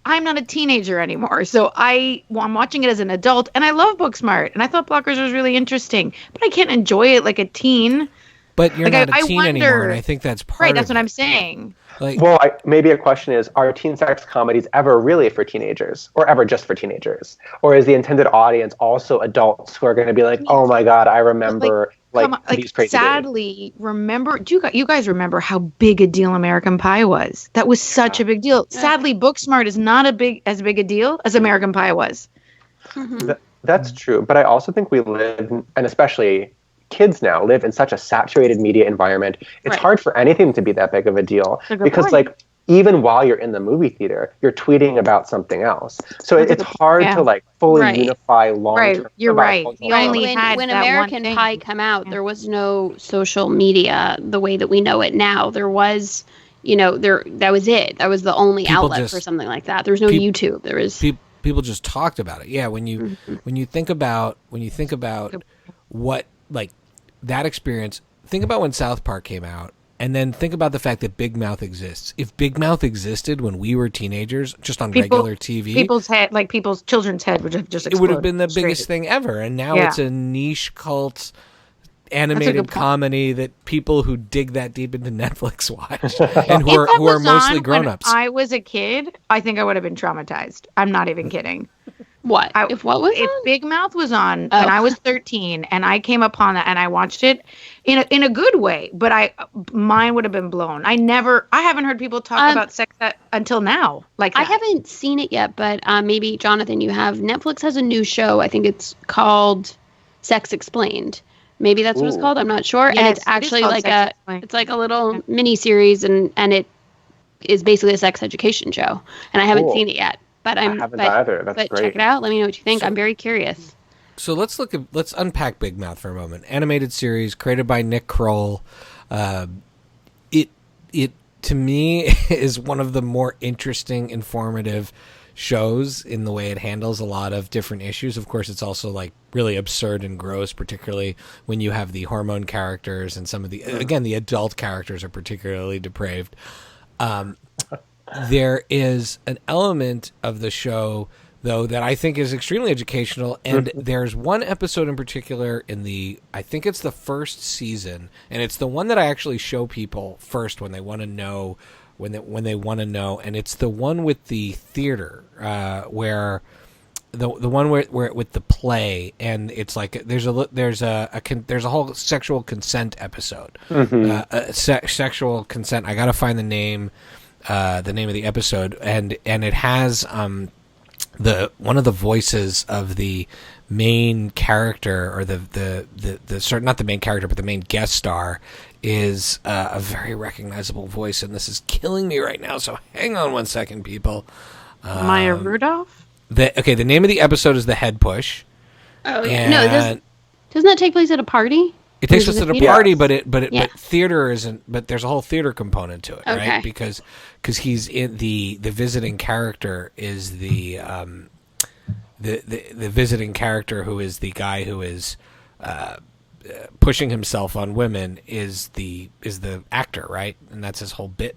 I'm not a teenager anymore. So I'm watching it as an adult, and I love Booksmart, and I thought Blockers was really interesting, but I can't enjoy it like a teen. But you're not a teen anymore, and I think that's part right. That's of what I'm saying. Well, maybe a question is, are teen sex comedies ever really for teenagers, or ever just for teenagers? Or is the intended audience also adults who are going to be like, oh my God, I remember these crazy sadly, remember, do you guys remember how big a deal American Pie was? That was such a big deal. Sadly, Booksmart is not as big a deal as American Pie was. That's true. But I also think we live, and especially kids now live in such a saturated media environment. It's hard for anything to be that big of a deal because even while you're in the movie theater, you're tweeting about something else. So it's hard to fully unify long-term. Right, you're right. When American Pie came out, there was no social media the way that we know it now. There was, that was it. That was the only outlet for something like that. There was no YouTube. There was people just talked about it. Yeah, when you think about what that experience, think about when South Park came out, and then think about the fact that Big Mouth exists. If Big Mouth existed when we were teenagers, just on regular TV, people's children's head would have just exploded. It would have been the biggest thing ever. And now it's a niche cult animated comedy that people who dig that deep into Netflix watch, and who are mostly grown-ups. When I was a kid, I think I would have been traumatized. I'm not even kidding. What? If Big Mouth was on when I was 13 and I came upon that and I watched it in a good way, but mine would have been blown. I haven't heard people talk about sex until now. I haven't seen it yet, but maybe Jonathan, you have. Netflix has a new show. I think it's called Sex Explained. Maybe that's what it's called. I'm not sure. Yes, and it's actually it's like a little mini series, and it is basically a sex education show. And I haven't seen it yet. But I haven't either. That's great. Check it out. Let me know what you think. I'm very curious. So let's unpack Big Mouth for a moment. Animated series created by Nick Kroll. It to me is one of the more interesting, informative shows in the way it handles a lot of different issues. Of course, it's also like really absurd and gross, particularly when you have the hormone characters and some of the, again, the adult characters are particularly depraved. There is an element of the show, though, that I think is extremely educational. And there's one episode in particular I think it's the first season, and it's the one that I actually show people first when they want to know, when they want to know. And it's the one with the theater, where the one where with the play, and it's like there's a whole sexual consent episode. Sexual consent. I got to find the name of the episode, and it has one of the voices of the main character, or not the main character, but the main guest star, is a very recognizable voice, and this is killing me right now. So hang on one second, people. Maya Rudolph. The name of the episode is The Head Push. Oh yeah, no, doesn't that take place at a party? It takes place at a party, but theater isn't. But there's a whole theater component to it, right? Because he's in the visiting character is the visiting character who is the guy who is pushing himself on women is the actor, right? And that's his whole bit.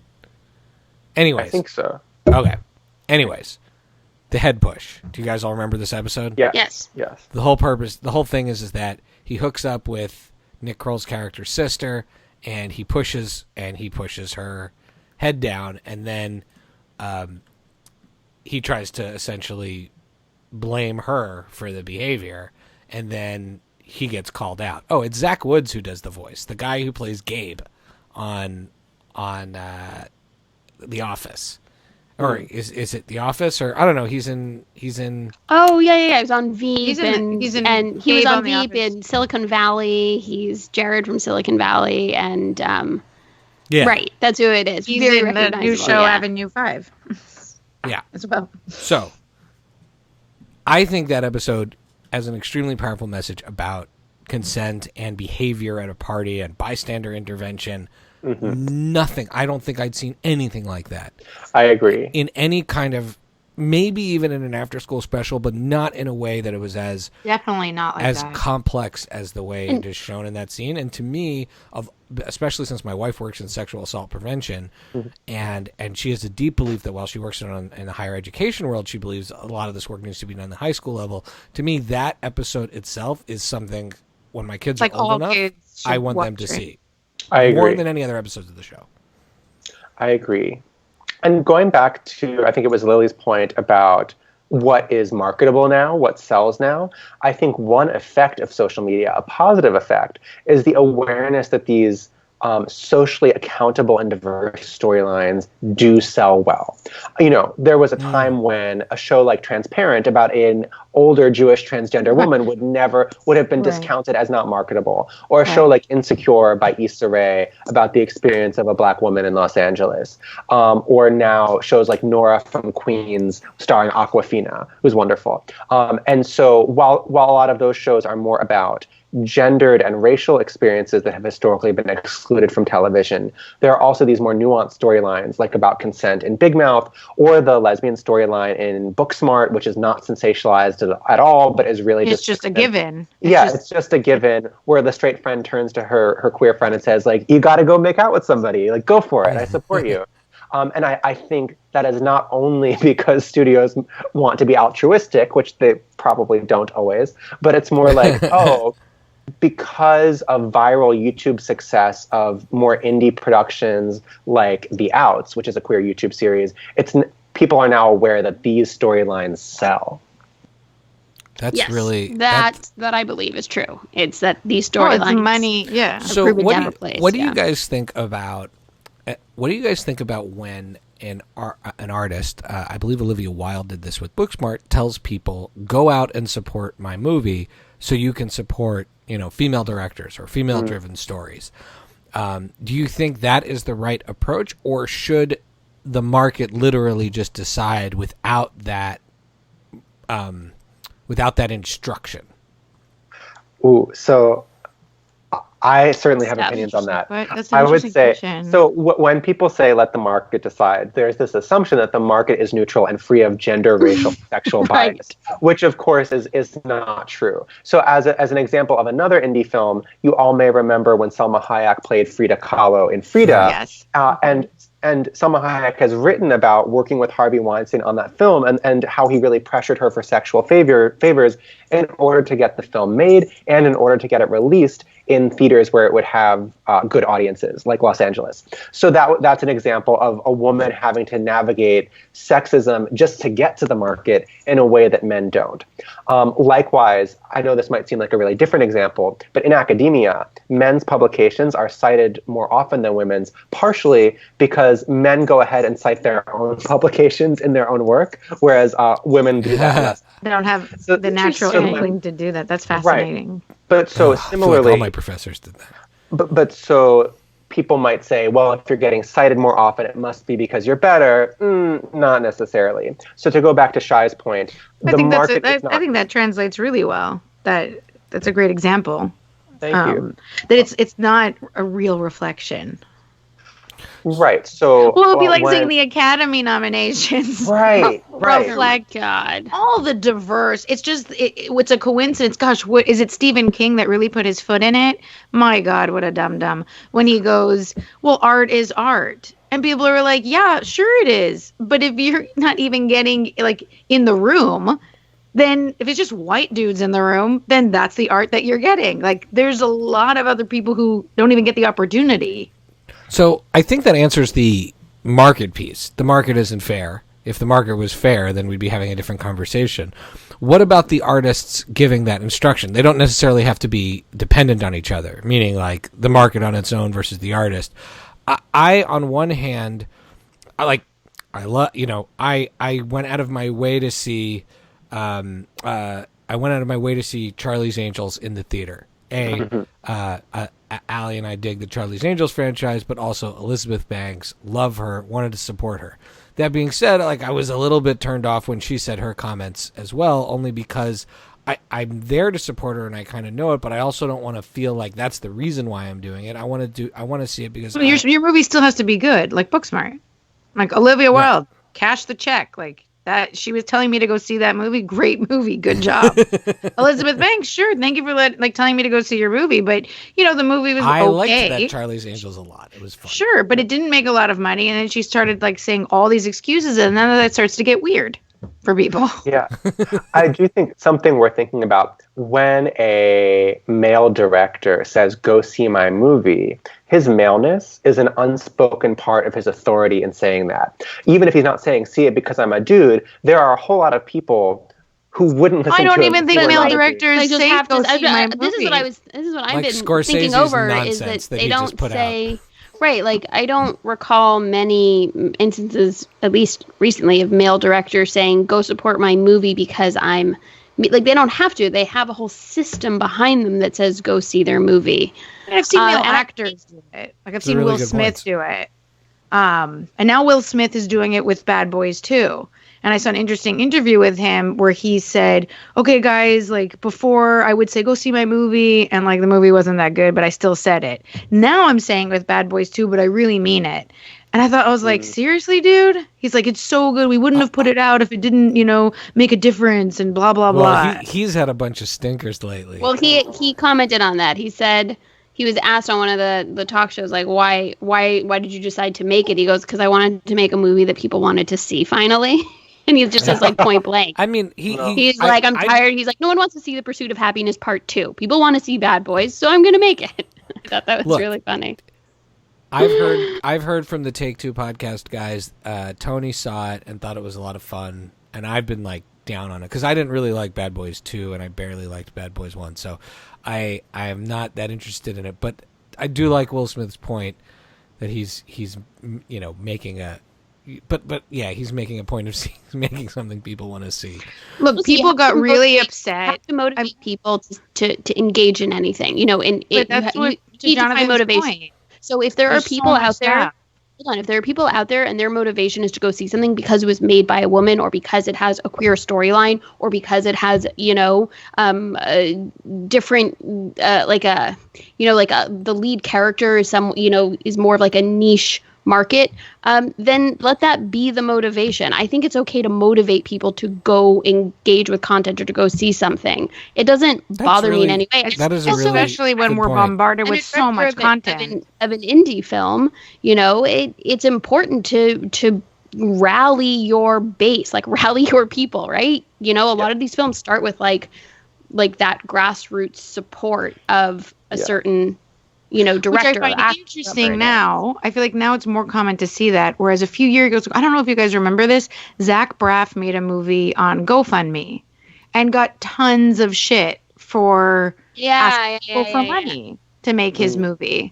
Anyways, I think so. Okay. Anyways, The Head Push. Do you guys all remember this episode? Yeah. Yes. The whole thing is that he hooks up with Nick Kroll's character's sister, and he pushes her head down, and then he tries to essentially blame her for the behavior, and then he gets called out. Oh, it's Zach Woods who does the voice, the guy who plays Gabe on The Office. Or is it The Office? Or I don't know. He's in. Oh yeah. He was on Veep, He was on Veep in Silicon Valley. He's Jared from Silicon Valley, and right. That's who it is. He's very in the recognizable. new show Avenue 5. Yeah, as well. So, I think that episode has an extremely powerful message about consent and behavior at a party and bystander intervention. Nothing. I don't think I'd seen anything like that. I agree. In any kind of, maybe even in an after-school special, but not in a way that it was as Definitely not like as that. complex as the way it is shown in that scene. And to me, especially since my wife works in sexual assault prevention, and she has a deep belief that while she works in the higher education world, she believes a lot of this work needs to be done at the high school level. To me, that episode itself is something, when my kids are old enough, I want them to see. I agree. More than any other episodes of the show. I agree. And going back to, I think it was Lily's point about what is marketable now, what sells now, I think one effect of social media, a positive effect, is the awareness that these socially accountable and diverse storylines do sell well. You know, there was a time when a show like Transparent about an older Jewish transgender woman would have been discounted as not marketable, or a show like Insecure by Issa Rae about the experience of a black woman in Los Angeles, or now shows like Nora from Queens starring Aquafina, who's wonderful. And so while a lot of those shows are more about gendered and racial experiences that have historically been excluded from television, there are also these more nuanced storylines, like about consent in Big Mouth, or the lesbian storyline in Booksmart, which is not sensationalized at all, but is really just a given. It's just a given, where the straight friend turns to her queer friend and says, like, you got to go make out with somebody, like, go for it, I support you. And I think that is not only because studios want to be altruistic, which they probably don't always, but it's more like, because of viral YouTube success of more indie productions like The Outs, which is a queer YouTube series, people are now aware that these storylines sell. That's really that I believe is true. It's that these storylines, money, So what do you guys think about? What do you guys think about when an artist, I believe Olivia Wilde did this with Booksmart, tells people, go out and support my movie so you can support, female directors or female-driven stories. Do you think that is the right approach, or should the market literally just decide without that instruction? Ooh, so I certainly have Stuff. opinions on that. But that's an I would interesting say, question. so when people say let the market decide, there's this assumption that the market is neutral and free of gender, racial, sexual Right. bias, which of course is not true. So as an example of another indie film, you all may remember when Salma Hayek played Frida Kahlo in Frida. Yes. And Salma Hayek has written about working with Harvey Weinstein on that film and how he really pressured her for sexual favors in order to get the film made and in order to get it released in theaters where it would have good audiences, like Los Angeles. So that's an example of a woman having to navigate sexism just to get to the market in a way that men don't. Likewise, I know this might seem like a really different example, but in academia, men's publications are cited more often than women's, partially because men go ahead and cite their own publications in their own work, whereas women do that less. They don't have the natural inkling to do that. That's fascinating. Right. But so I feel similarly, like all my professors did that. but so people might say, well, if you're getting cited more often, it must be because you're better. Not necessarily. So to go back to Shai's point, I think that translates really well. That's a great example. Thank you. That it's not a real reflection. Right. So well, it would be like saying the Academy nominations right. reflect God. all the diverse. It's just it's a coincidence. Gosh, what is it? Stephen King that really put his foot in it. My God, what a dum-dum. When he goes, well, art is art. And people are like, yeah, sure it is. But if you're not even getting like in the room, then if it's just white dudes in the room, then that's the art that you're getting. Like there's a lot of other people who don't even get the opportunity. So I think that answers the market piece. The market isn't fair. If the market was fair, then we'd be having a different conversation. What about the artists giving that instruction? They don't necessarily have to be dependent on each other, meaning like the market on its own versus the artist. I on one hand, I went out of my way to see, Charlie's Angels in the theater. Allie and I dig the Charlie's Angels franchise, but also Elizabeth Banks, love her, wanted to support her. That being said, like I was a little bit turned off when she said her comments as well, only because I'm there to support her and I kind of know it, but I also don't want to feel like that's the reason why I'm doing it. I want to see it because your movie still has to be good, like Booksmart, like Olivia Wilde, cash the check, like that. She was telling me to go see that movie. Great movie, good job. Elizabeth Banks, sure, thank you for telling me to go see your movie, but the movie was I okay. liked that Charlie's Angels a lot. It was fun. Sure, but it didn't make a lot of money, and then she started saying all these excuses, and then that starts to get weird for people. Yeah. I do think something we're thinking about when a male director says, go see my movie, his maleness is an unspoken part of his authority in saying that. Even if he's not saying, see it because I'm a dude, there are a whole lot of people who wouldn't listen to him. I don't even think male directors say go see my movie. This is what I've like been Scorsese's thinking over is that they don't say... Right, like I don't recall many instances, at least recently, of male directors saying, go support my movie because I'm... Like, they don't have to. They have a whole system behind them that says, go see their movie. And I've seen male actors do it. Like, I've seen Will Smith do it. And now Will Smith is doing it with Bad Boys 2. And I saw an interesting interview with him where he said, okay, guys, like before I would say, go see my movie. And like the movie wasn't that good, but I still said it. Now I'm saying with Bad Boys 2, but I really mean it. And I was like, seriously, dude? He's like, it's so good. We wouldn't have put it out if it didn't, make a difference and blah, blah, blah. He's had a bunch of stinkers lately. Well, he commented on that. He said he was asked on one of the talk shows, like, why did you decide to make it? He goes, because I wanted to make a movie that people wanted to see finally. And he just says, like, point blank. I mean, he's like, I'm tired. He's like, no one wants to see The Pursuit of Happiness Part 2. People want to see Bad Boys, so I'm going to make it. I thought that was really funny. I've heard from the Take Two podcast guys. Tony saw it and thought it was a lot of fun, and I've been like down on it because I didn't really like Bad Boys 2, and I barely liked Bad Boys 1, so I am not that interested in it. But I do like Will Smith's point that he's making a. But yeah, he's making a point of making something people want to see. Look, people got really upset. You have to motivate people to engage in anything, and that's what you need to find motivation. Point. So if there are people out there hold on. If there are people out there and their motivation is to go see something because it was made by a woman, or because it has a queer storyline, or because it has, a different, the lead character is is more of like a niche market, then let that be the motivation. I think it's okay to motivate people to go engage with content or to go see something. It doesn't bother me in any way. That is a really especially when good we're point. bombarded with so much content of an indie film. It's important to rally your base, like rally your people, right? A lot of these films start with like that grassroots support of a certain director. Which I find interesting now. I feel like now it's more common to see that. Whereas a few years ago, I don't know if you guys remember this, Zach Braff made a movie on GoFundMe and got tons of shit for asking people for money to make his movie.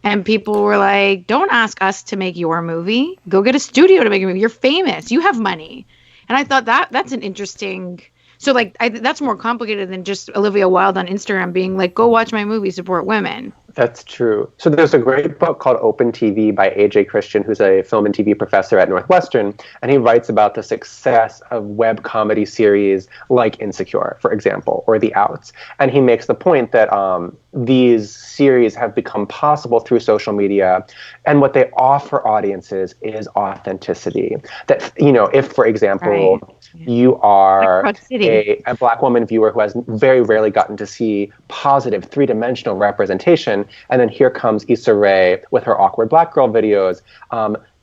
And people were like, don't ask us to make your movie. Go get a studio to make a movie. You're famous. You have money. And I thought that's an interesting... So, that's more complicated than just Olivia Wilde on Instagram being like, go watch my movie, support women. That's true. So there's a great book called Open TV by A.J. Christian, who's a film and TV professor at Northwestern, and he writes about the success of web comedy series like Insecure, for example, or The Outs. And he makes the point that these series have become possible through social media, and what they offer audiences is authenticity. That, if, for example, you are a Black woman viewer who has very rarely gotten to see positive three-dimensional representation, and then here comes Issa Rae with her awkward Black girl videos.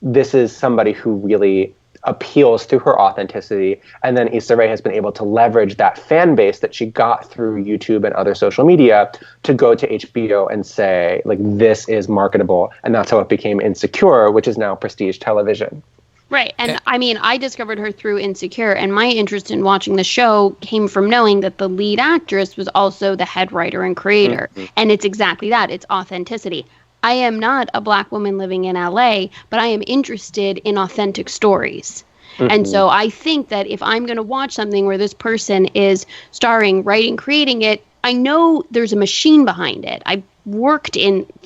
This is somebody who really appeals to her authenticity, and then Issa Rae has been able to leverage that fan base that she got through YouTube and other social media to go to HBO and say, like, this is marketable, and that's how it became Insecure, which is now prestige television. Right. And I mean, I discovered her through Insecure, and my interest in watching the show came from knowing that the lead actress was also the head writer and creator. Mm-hmm. And it's exactly that. It's authenticity. I am not a Black woman living in LA, but I am interested in authentic stories. Mm-hmm. And so I think that if I'm going to watch something where this person is starring, writing, creating it, I know there's a machine behind it. I worked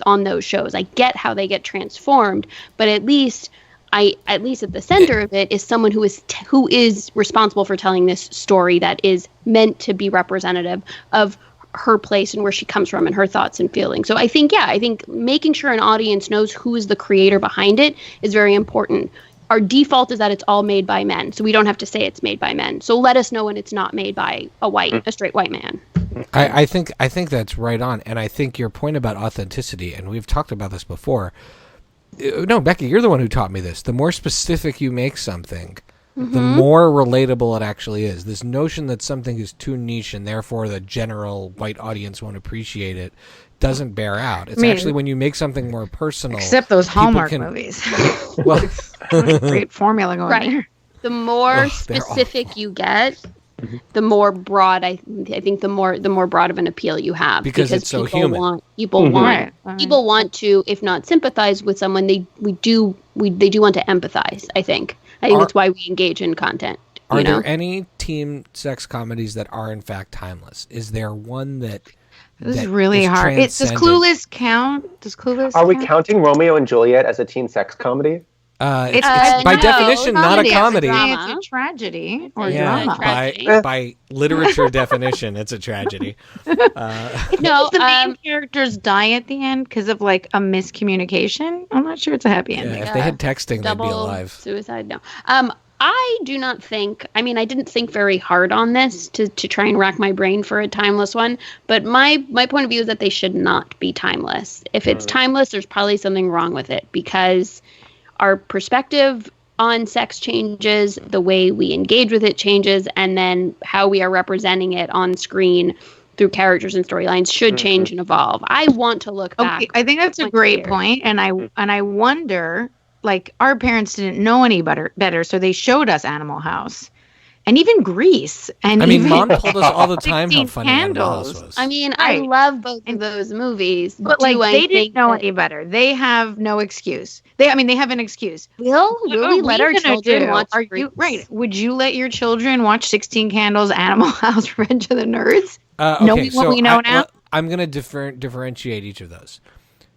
on those shows. I get how they get transformed, but at least at the center of it is someone who is responsible for telling this story that is meant to be representative of her place and where she comes from and her thoughts and feelings. So I think making sure an audience knows who is the creator behind it is very important. Our default is that it's all made by men, so we don't have to say it's made by men. So let us know when it's not made by a straight white man. I think that's right on, and I think your point about authenticity, and we've talked about this before. No, Becky, you're the one who taught me this. The more specific you make something, the more relatable it actually is. This notion that something is too niche and therefore the general white audience won't appreciate it doesn't bear out. It's actually when you make something more personal. Except those Hallmark movies. Well, great formula going there. The more specific you get, the more broad I think the more broad of an appeal you have, because it's so human. People want to, if not sympathize with someone, they do want to empathize. I think that's why we engage in content. Are there any teen sex comedies that are in fact timeless? Is there one that? This is really hard. Does Clueless count? Are we counting Romeo and Juliet as a teen sex comedy? It's by definition not a comedy. It's a tragedy or drama. By literature definition, it's a tragedy. No, the main characters die at the end because of like a miscommunication. I'm not sure it's a happy ending. If they had texting, they'd be alive. Suicide, no. I do not think, I didn't think very hard on this to try and rack my brain for a timeless one, but my point of view is that they should not be timeless. If it's timeless, there's probably something wrong with it, because our perspective on sex changes, the way we engage with it changes, and then how we are representing it on screen through characters and storylines should change and evolve. I want to look back. I think that's a great point, and I wonder, like, our parents didn't know any better, so they showed us Animal House. And even Grease. And Mom told us all the time how funny Animal House was. I love both of those movies. But they didn't know any better. They have no excuse. They have an excuse. Will we let our children watch Grease? Right. Would you let your children watch 16 Candles, Animal House, Revenge of the Nerds? Okay, knowing what we know now? I'm going to differentiate each of those.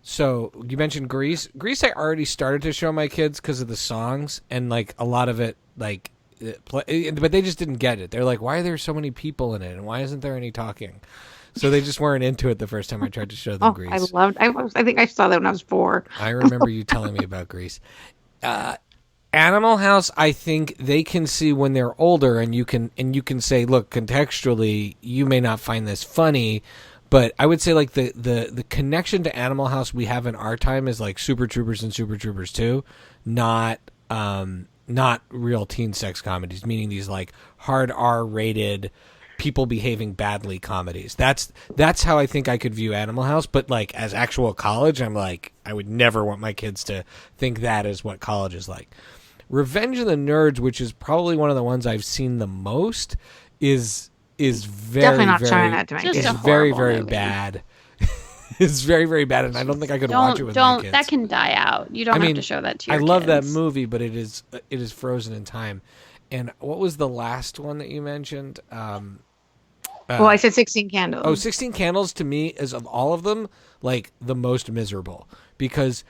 So you mentioned Grease. Grease, I already started to show my kids because of the songs and like a lot of it, like, but they just didn't get it. They're like, "Why are there so many people in it, and why isn't there any talking?" So they just weren't into it the first time I tried to show them Grease. I think I saw that when I was 4. I remember you telling me about Grease. Animal House, I think they can see when they're older, and you can say, look, contextually, you may not find this funny. But I would say like the connection to Animal House we have in our time is like Super Troopers and Super Troopers 2, not real teen sex comedies, meaning these like hard R-rated people behaving badly comedies. That's how I think I could view Animal House. But like as actual college, I'm like, I would never want my kids to think that is what college is like. Revenge of the Nerds, which is probably one of the ones I've seen the most, is very, definitely not very, showing that to my Just kids. a is very, horrible very movie. bad. It's very, very bad, and I don't think I could watch it with my kids. That can die out. You don't have to show that to your kids. I love that movie, but it is frozen in time. And what was the last one that you mentioned? Well, I said 16 Candles. Oh, 16 Candles to me is, of all of them, like the most miserable because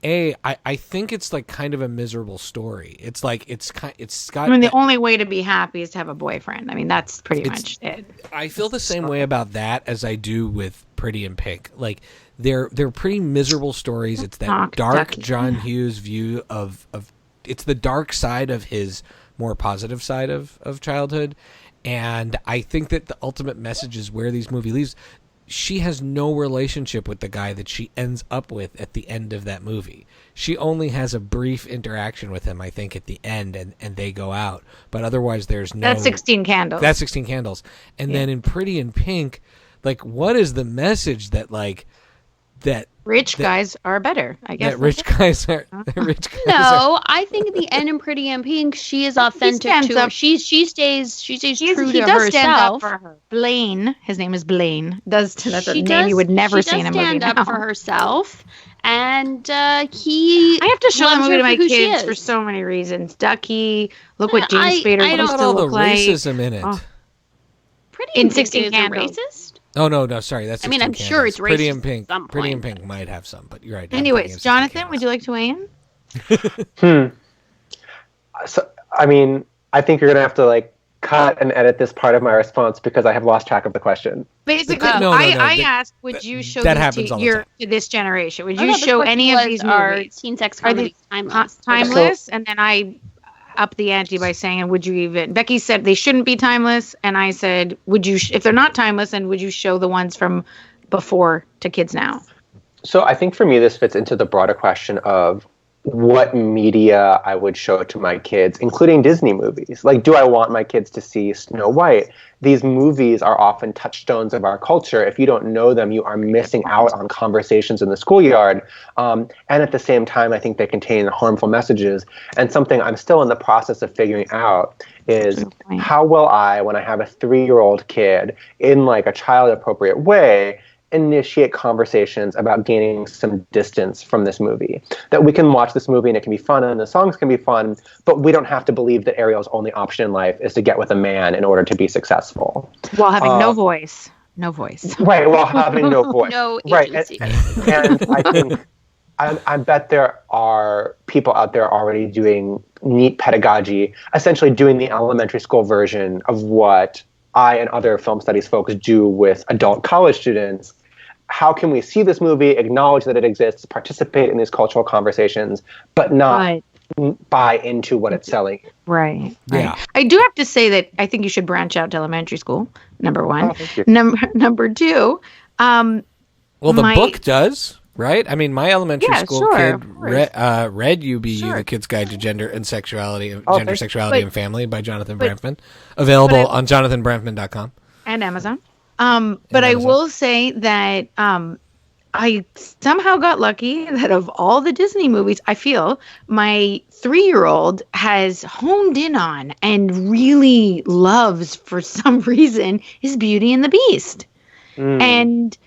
I think it's like kind of a miserable story. It's like it's got. I mean, the only way to be happy is to have a boyfriend. I mean, that's pretty much it. I feel the same way about that as I do with Pretty in Pink. Like they're pretty miserable stories. It's that dark John Hughes view of it's the dark side of his more positive side of childhood. And I think that the ultimate message is where these movie leaves. She has no relationship with the guy that she ends up with at the end of that movie. She only has a brief interaction with him, I think, at the end, and they go out. But otherwise, there's no... That's 16 Candles. That's 16 Candles. And then in Pretty in Pink, like, what is the message that, like, that... Rich guys are better, I guess. That rich guys are... Rich guys No, I think at the end in Pretty in Pink, she is authentic to her. She stays true to herself. He does stand up for her. Blaine, his name is Blaine, that's a name you would never see in a movie stand now. up for herself, and he. I have to show the loves movie to her my for who she kids is. for so many reasons. Ducky, look what James Spader I don't- used Not to all the look like. racism in it. Oh. Pretty in in Pink 16 is Candles. racist. Oh, no, sorry. That's 16 I mean, I'm sure it's Pretty racist in Pink. at some Pretty in point, Pink might have some, but you're right. Anyways, Jonathan, would you like to weigh in? So, I mean, I think you're going to have to, like, cut and edit this part of my response because I have lost track of the question. Basically, No, I asked, would you show that these happens all the time. to this generation? Would Oh, you no, the show question any of was, these are movies? teen sex Are they comedies timeless? timeless? And then I upped the ante by saying, would you even... Becky said they shouldn't be timeless, and I said, would you... if they're not timeless, then would you show the ones from before to kids now? So I think for me, this fits into the broader question of what media I would show to my kids, including Disney movies. Like, do I want my kids to see Snow White? These movies are often touchstones of our culture. If you don't know them, you are missing out on conversations in the schoolyard. And at the same time, I think they contain harmful messages. And something I'm still in the process of figuring out is how will I, when I have a 3-year-old kid, in like a child-appropriate way, initiate conversations about gaining some distance from this movie. That we can watch this movie and it can be fun and the songs can be fun, but we don't have to believe that Ariel's only option in life is to get with a man in order to be successful. While having no voice. No voice. Right, while having no voice. No right, agency. and I think I bet there are people out there already doing neat pedagogy, essentially doing the elementary school version of what I and other film studies folks do with adult college students. How can we see this movie, acknowledge that it exists, participate in these cultural conversations, but not buy into what it's selling? Right. Yeah. I do have to say that I think you should branch out to elementary school, number one. Oh, thank you. Number two, Well, the my- book does, right? I mean, my elementary Yeah, school sure, kid of course. read UBU, Sure. The Kid's Guide to Gender and Sexuality, Oh, Gender, thank- Sexuality, but- and Family by Jonathan but- Branfman. Available but I- on jonathanbranfman.com. and Amazon. But I Amazon. will say that I somehow got lucky that of all the Disney movies, I feel my 3-year-old has honed in on and really loves for some reason is Beauty and the Beast. And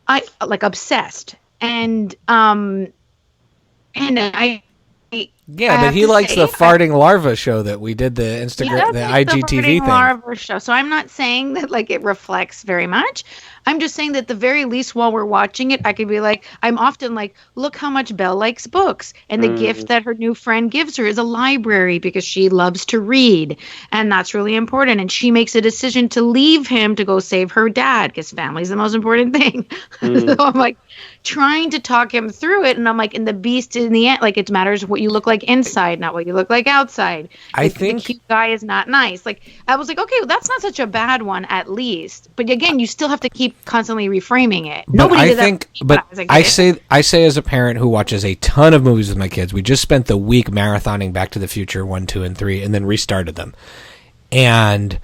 I like obsessed. And I Yeah, have but he to likes say, the farting larva show that we did, the Instagram, the like IGTV farting thing. larva show. So I'm not saying that like it reflects very much. I'm just saying that the very least while we're watching it, I could be like, I'm often like, look how much Belle likes books. And the gift that her new friend gives her is a library because she loves to read. And that's really important. And she makes a decision to leave him to go save her dad because family's the most important thing. So I'm like trying to talk him through it. And I'm like, and the beast in the end, like it matters what you look like inside, not what you look like outside. I think the cute guy is not nice. Like I was like, okay, well, that's not such a bad one at least. But again, you still have to keep constantly reframing it. Nobody did that. But I say as a parent who watches a ton of movies with my kids, we just spent the week marathoning Back to the Future 1, 2, and 3, and then restarted them. And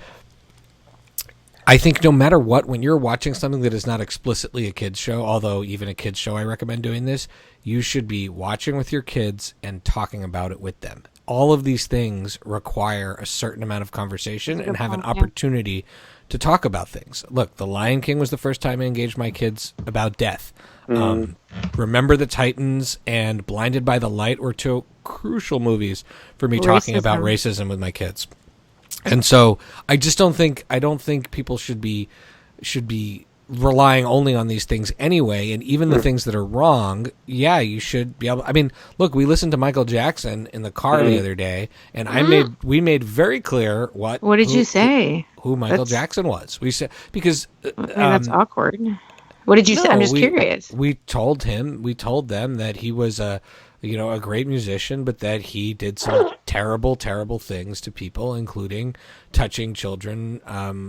I think no matter what, when you're watching something that is not explicitly a kid's show, although even a kid's show I recommend doing this, you should be watching with your kids and talking about it with them. All of these things require a certain amount of conversation and have an opportunity to talk about things. Look, The Lion King was the first time I engaged my kids about death. Remember the Titans and Blinded by the Light were two crucial movies for me talking about racism with my kids. And so I don't think people should be relying only on these things anyway. And even the things that are wrong, you should be able. I mean, look, we listened to Michael Jackson in the car the other day, and we made very clear what did you say? Who Michael Jackson was. We said because that's awkward. What did you say? I'm just curious. We told them that he was a great musician, but that he did some terrible, terrible things to people, including touching children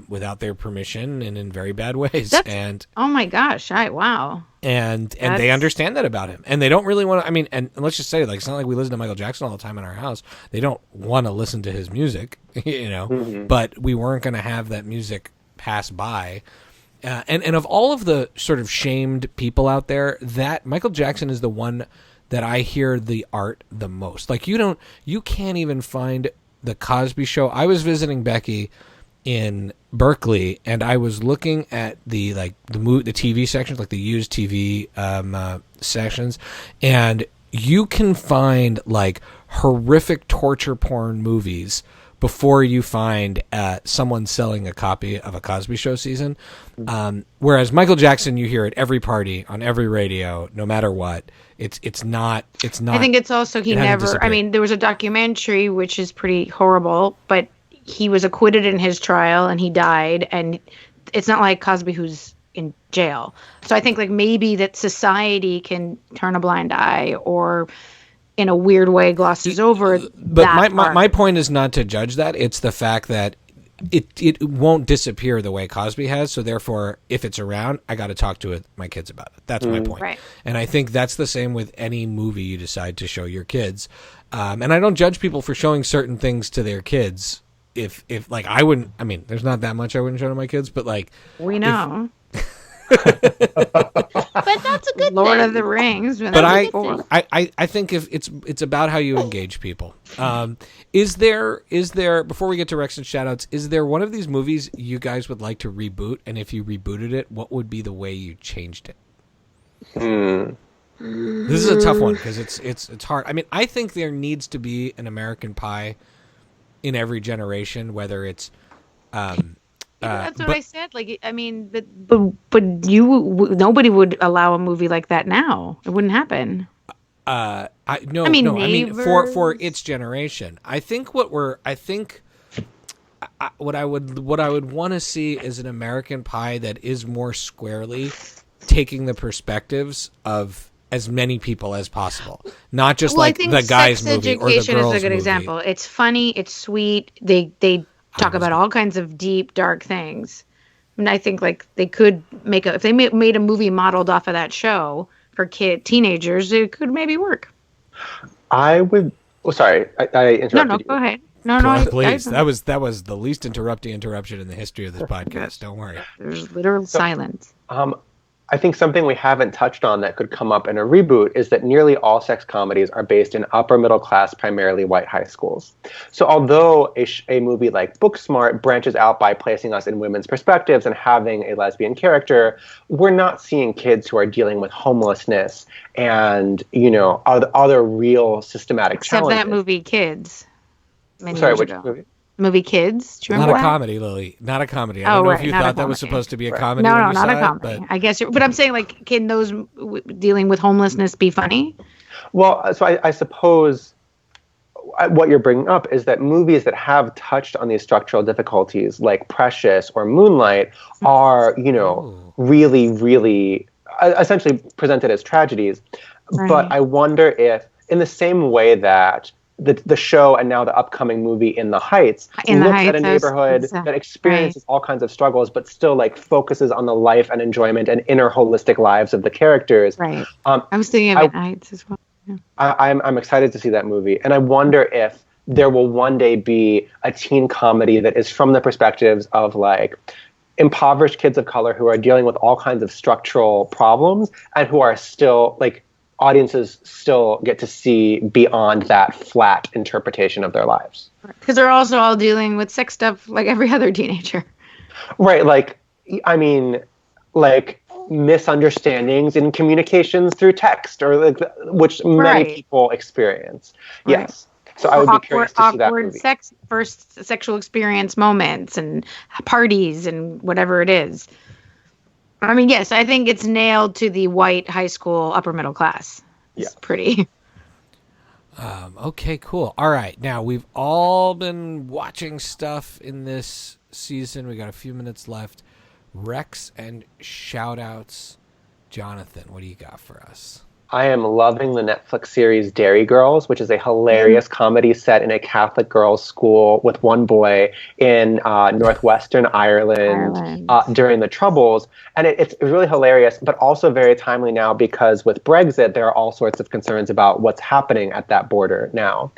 without their permission and in very bad ways. Oh my gosh! Wow. And they understand that about him, and they don't really want to. I mean, and let's just say, like, it's not like we listen to Michael Jackson all the time in our house. They don't want to listen to his music, But we weren't going to have that music pass by. And of all of the sort of shamed people out there, that Michael Jackson is the one that I hear the art the most. Like you can't even find the Cosby Show. I was visiting Becky in Berkeley, and I was looking at the TV sections, like the used TV sections, and you can find like horrific torture porn movies before you find someone selling a copy of a Cosby Show season. Whereas Michael Jackson, you hear at every party, on every radio, no matter what. It's not. I think it's also he never. I mean, there was a documentary which is pretty horrible, but he was acquitted in his trial and he died. And it's not like Cosby who's in jail. So I think like maybe that society can turn a blind eye or in a weird way glosses over. But my point is not to judge that. It's the fact that it won't disappear the way Cosby has. So therefore, if it's around, I got to talk to my kids about it. That's my point. Right. And I think that's the same with any movie you decide to show your kids. And I don't judge people for showing certain things to their kids. If like I wouldn't, I mean, there's not that much I wouldn't show to my kids, but like we know. But that's a good Lord thing. of the Rings. But I think if it's about how you engage people. Is there before we get to Rex and shoutouts, is there one of these movies you guys would like to reboot? And if you rebooted it, what would be the way you changed it? This is a tough one because it's hard. I mean, I think there needs to be an American Pie in every generation, whether it's that's what I said. Like, I mean, but nobody would allow a movie like that now. It wouldn't happen. I mean, for its generation, I think what I would want to see is an American Pie that is more squarely taking the perspectives of as many people as possible, not just like the guy's movie or the girl's movie. Education is a good example. It's funny, it's sweet. They talk about all kinds of deep, dark things. And I think like they could if they made a movie modeled off of that show for teenagers, it could maybe work. I would. Oh, sorry, I interrupted you. Go ahead. No, please. That was the least interruption in the history of this podcast. Don't worry. There's literal silence. I think something we haven't touched on that could come up in a reboot is that nearly all sex comedies are based in upper middle class, primarily white high schools. So although a movie like Booksmart branches out by placing us in women's perspectives and having a lesbian character, we're not seeing kids who are dealing with homelessness and, other real systematic challenges. Except that movie, Kids. Sorry, which movie? movie Kids. Do you Not remember a that? comedy, Lily. Not a comedy. I don't know if you not a thought that was comedy. supposed to be a comedy. No, when no, you not saw a it, comedy. but I guess, but I'm saying, like, can those dealing with homelessness be funny? Well, so I suppose what you're bringing up is that movies that have touched on these structural difficulties, like Precious or Moonlight, are, really, really essentially presented as tragedies. Right. But I wonder if, in the same way that the show and now the upcoming movie In the Heights looks at a neighborhood that experiences all kinds of struggles, but still like focuses on the life and enjoyment and inner holistic lives of the characters. Right. I was thinking of In the Heights as well. Yeah. I'm excited to see that movie, and I wonder if there will one day be a teen comedy that is from the perspectives of like impoverished kids of color who are dealing with all kinds of structural problems and who are still like audiences still get to see beyond that flat interpretation of their lives. Because they're also all dealing with sex stuff like every other teenager. Right. Like, I mean, like misunderstandings in communications through text or like, which many people experience. Right. Yes. So I would be curious to see that movie. First sexual experience moments and parties and whatever it is. I mean, yes, I think it's nailed to the white high school upper middle class. It's pretty. Okay, cool. All right. Now, we've all been watching stuff in this season. We got a few minutes left. Recs and shout-outs. Jonathan, what do you got for us? I am loving the Netflix series Dairy Girls, which is a hilarious comedy set in a Catholic girls' school with one boy in northwestern Ireland. During the Troubles. And it's really hilarious, but also very timely now because with Brexit, there are all sorts of concerns about what's happening at that border now.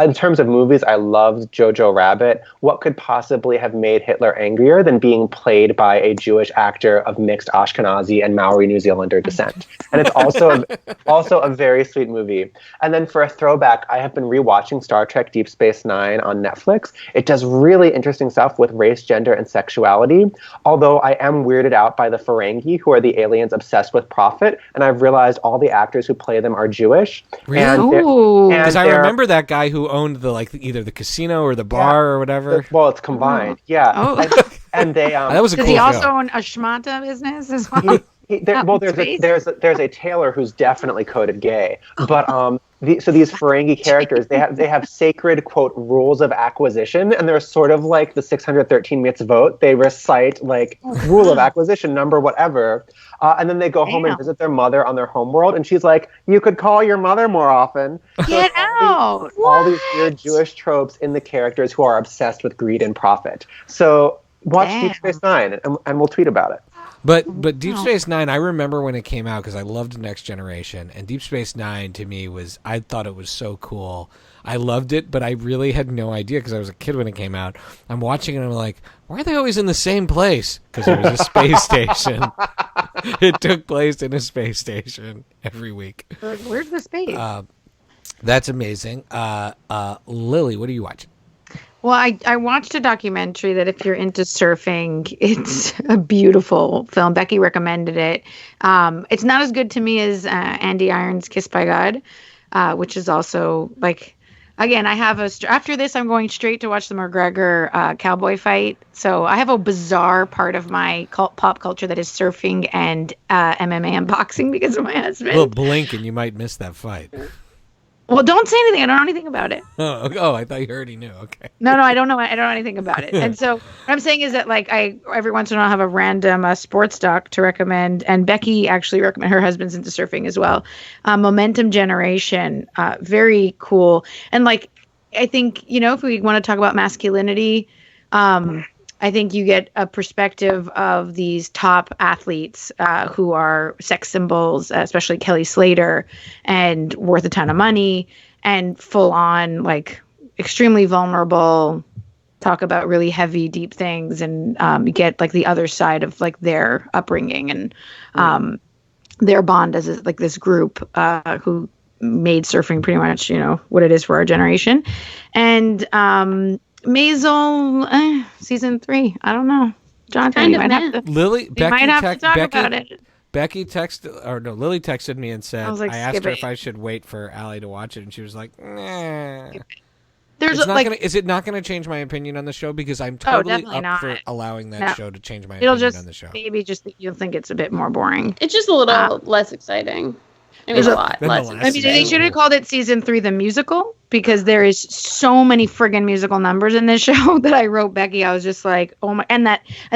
In terms of movies, I loved Jojo Rabbit. What could possibly have made Hitler angrier than being played by a Jewish actor of mixed Ashkenazi and Maori New Zealander descent? And it's also a very sweet movie. And then for a throwback, I have been rewatching Star Trek Deep Space Nine on Netflix. It does really interesting stuff with race, gender, and sexuality, although I am weirded out by the Ferengi, who are the aliens obsessed with profit, and I've realized all the actors who play them are Jewish. Really? Because I remember that guy who owned the either the casino or the bar or whatever. Well, it's combined. And they that was a cool Does he also show. own a schmata business as well? There's a tailor who's definitely coded gay, but so these Ferengi characters they have sacred quote rules of acquisition, and they're sort of like the 613 mitzvot. They recite like rule of acquisition number whatever, and then they go home and visit their mother on their homeworld, and she's like, "You could call your mother more often." Get out! All these weird Jewish tropes in the characters who are obsessed with greed and profit. So watch Deep Space Nine, and we'll tweet about it. But Deep Space Nine, I remember when it came out because I loved Next Generation, and Deep Space Nine to me I thought it was so cool. I loved it, but I really had no idea because I was a kid when it came out. I'm watching it and I'm like, why are they always in the same place? Because it was a space station. It took place in a space station every week. Where's the space? That's amazing. Lily, what are you watching? Well, I watched a documentary that if you're into surfing, it's a beautiful film. Becky recommended it. It's not as good to me as Andy Irons' Kiss by God, which is also like, again, I have after this, I'm going straight to watch the McGregor cowboy fight. So I have a bizarre part of my pop culture that is surfing and MMA and boxing because of my husband. Well, blink and you might miss that fight. Well, don't say anything. I don't know anything about it. Oh, I thought you already knew. Okay. No, I don't know. I don't know anything about it. And so what I'm saying is that like I every once in a while have a random sports doc to recommend, and Becky actually recommended, her husband's into surfing as well. Momentum Generation, very cool. And like I think, if we want to talk about masculinity, I think you get a perspective of these top athletes who are sex symbols, especially Kelly Slater, and worth a ton of money and full on, like, extremely vulnerable, talk about really heavy, deep things. And you get like the other side of like their upbringing and their bond as like this group who made surfing pretty much, what it is for our generation. And Maisel, season 3. I don't know. Jonathan, you might have to. Lily, Becky talk about it. Lily texted me and said, I asked her it. if I should wait for Allie to watch it, and she was like, nah. there's It's not like, gonna, is it not going to change my opinion on the show? Because I'm totally definitely up not. for allowing that No. show to change my it'll opinion just on the show. maybe just you'll think it's a bit more boring. It's just a little less exciting. I mean, There's a a- lot Then less the last I mean, exciting. they should have called it season 3 the musical, because there is so many friggin' musical numbers in this show that I wrote Becky. I was just like, oh my, and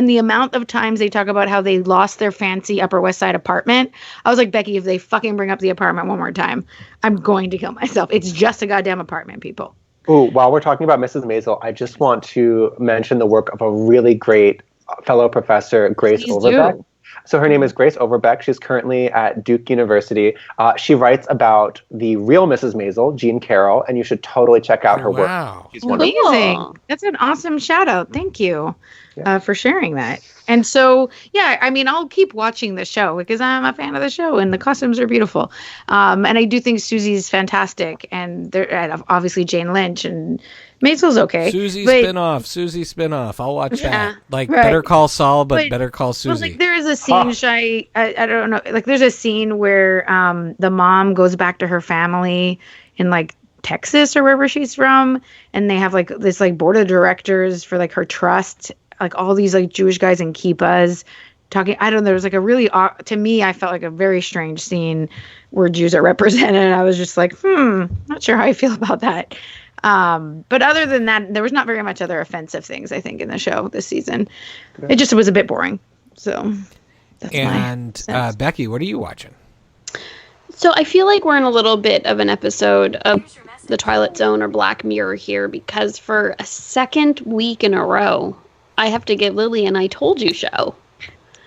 the amount of times they talk about how they lost their fancy Upper West Side apartment. I was like, Becky, if they fucking bring up the apartment one more time, I'm going to kill myself. It's just a goddamn apartment, people. Ooh, while we're talking about Mrs. Maisel, I just want to mention the work of a really great fellow professor, Grace Please Overbeck. do. So her name is Grace Overbeck. She's currently at Duke University. She writes about the real Mrs. Maisel, Jean Carroll, and you should totally check out her work. Wow. She's wonderful. Amazing. Cool. That's an awesome shout out. Thank you Yeah. for sharing that. And so, yeah, I mean, I'll keep watching the show because I'm a fan of the show and the costumes are beautiful. And I do think Susie's fantastic. And obviously Jane Lynch and Maisel's okay. Susie but- spinoff. I'll watch Yeah, that. Like right. Better Call Saul, but But- Better Call But, Susie. like, there is a scene, I don't know, like there's a scene where the mom goes back to her family in like Texas or wherever she's from, and they have like this like board of directors for like her trust, like all these like Jewish guys in kippahs talking. I don't know, there was like a really, to me, I felt like a very strange scene where Jews are represented, and I was just like, not sure how I feel about that. But other than that, there was not very much other offensive things, I think, in the show this season. It just was a bit boring. So that's and sense. Becky, what are you watching? So I feel like we're in a little bit of an episode of The Twilight Zone or Black Mirror here, because for a second week in a row, I have to give Lily an I Told You show.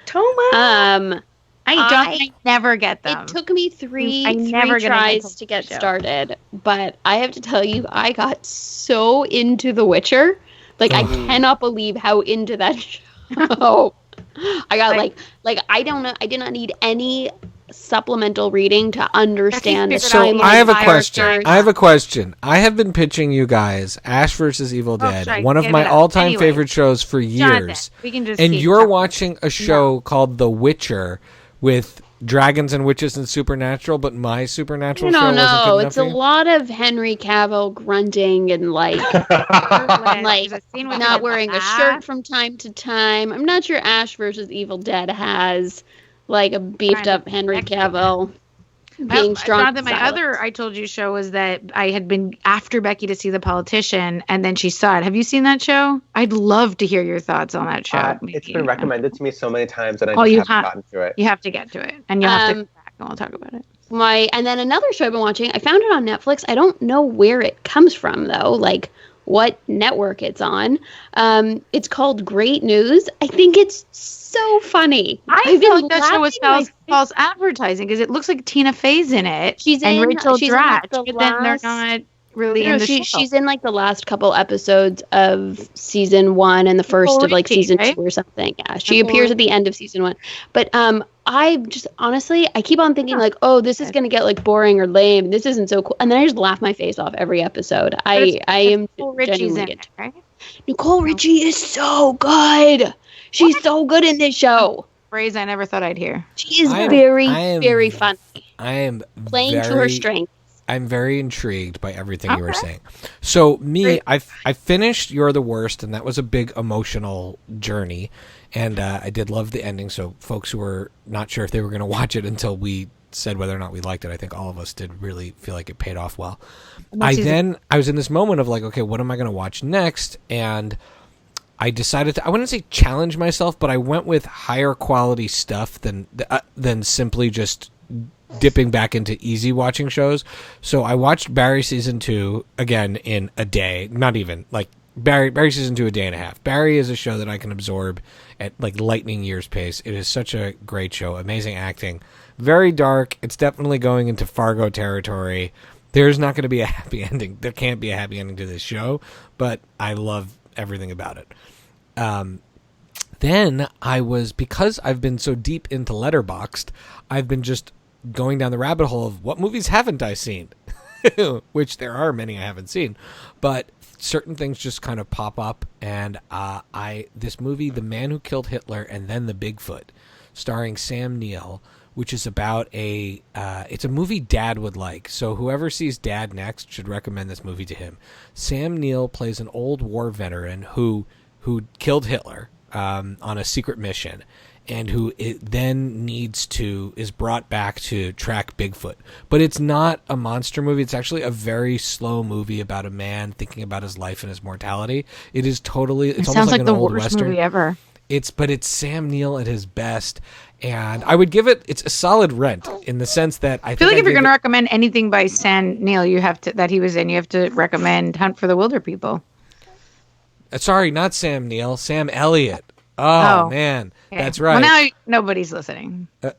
Toma. I I never get them. It took me three I never get an I tries Told to You get show. started, but I have to tell you, I got so into The Witcher. Like, I cannot believe how into that show. I got like I don't know. I did not need any supplemental reading to understand the figured out timeline I have a of question. characters. I have been pitching you guys Ash versus Evil Dead, sorry. one of Get my it up. all-time Anyway, favorite shows for Jonathan, years. we can just And keep you're talking. watching a show called The Witcher with dragons and witches and supernatural, but my supernatural show wasn't good enough It's for a you? lot of Henry Cavill grunting and like like There's a scene with him not in wearing a the shirt bath. from time to time. I'm not sure Ash versus Evil Dead has like a beefed up Henry Cavill being strong. Jonathan, my other I Told You show was that I had been after Becky to see The Politician, and then she saw it. Have you seen that show? I'd love to hear your thoughts on that show. It's been recommended to me so many times that I Oh, just you haven't have- gotten to it. You have to get to it, and you'll have to come back, and we'll talk about it. And then another show I've been watching, I found it on Netflix. I don't know where it comes from though, like what network it's on. It's called Great News. I think it's so funny. I I've feel been like that show was laughing my false advertising because it looks like Tina Fey's in it. She's and in- Rachel she's in, like, Dratch, the but then they're last- not really No, in the show. she's in like the last couple episodes of season 1 and the first Nicole of like Richie, season right? 2 or something. Yeah, she Nicole appears at the end of season 1. But I just honestly, I keep on thinking like, oh, this is gonna get like boring or lame. This isn't so cool, and then I just laugh my face off every episode. I am Nicole Richie's genuinely in into it, right? Nicole Richie is so good. She's so good in this show. Phrase I never thought I'd hear. She is I am- very funny, I am playing to her very- strength. I'm very intrigued by everything you were saying. So me, I finished You're the Worst, and that was a big emotional journey, and I did love the ending. So folks who were not sure if they were going to watch it until we said whether or not we liked it, I think all of us did really feel like it paid off well. I was in this moment of like, okay, what am I going to watch next? And I decided to, I wouldn't say challenge myself, but I went with higher quality stuff than simply just dipping back into easy watching shows. So I watched Barry season 2 again in a day, not even like Barry season 2 a day and a half. Barry is a show that I can absorb at like lightning years pace. It is such a great show, amazing acting, very dark. It's definitely going into Fargo territory. There's not going to be a happy ending. There can't be a happy ending to this show, but I love everything about it. Then because I've been so deep into Letterboxd, I've been just going down the rabbit hole of what movies haven't I seen, which there are many I haven't seen, but certain things just kind of pop up. And this movie, The Man Who Killed Hitler and Then the Bigfoot, starring Sam Neill, which is about it's a movie Dad would like. So whoever sees Dad next should recommend this movie to him. Sam Neill plays an old war veteran who killed Hitler on a secret mission, and who then is brought back to track Bigfoot. But it's not a monster movie. It's actually a very slow movie about a man thinking about his life and his mortality. It sounds like an the old worst Western movie ever. But it's Sam Neill at his best, and I would give it's a solid rent in the sense that I feel like if you're going to recommend anything by Sam Neill, you have to recommend Hunt for the Wilder People. Sorry, not Sam Neill, Sam Elliott. Oh, man, okay. That's right. Well, now nobody's listening. You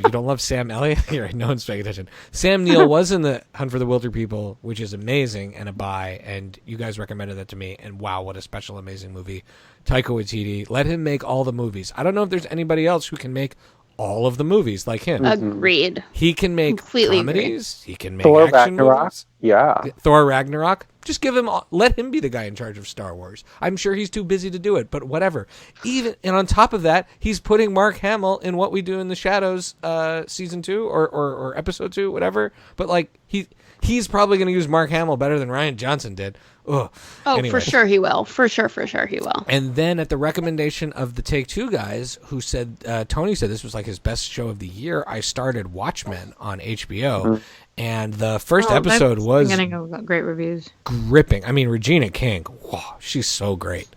don't love Sam Elliott? You're right, no one's paying attention. Sam Neill was in the Hunt for the Wilder People, which is amazing and a buy, and you guys recommended that to me, and wow, what a special, amazing movie. Taika Waititi, let him make all the movies. I don't know if there's anybody else who can make all of the movies like him. Agreed. He can make completely comedies. Agree. He can make Thor action Ragnarok. movies. Yeah. Thor Ragnarok. Just let him be the guy in charge of Star Wars. I'm sure he's too busy to do it, but whatever. And on top of that, he's putting Mark Hamill in What We Do in the Shadows season 2 or episode 2, whatever. But like he's probably going to use Mark Hamill better than Rian Johnson did. Ugh. Oh, anyway. For sure he will. For sure he will. And then at the recommendation of the Take Two guys, who said, Tony said this was like his best show of the year, I started Watchmen on HBO. Mm-hmm. And the first episode was getting great reviews. Gripping. I mean, Regina King, wow, she's so great.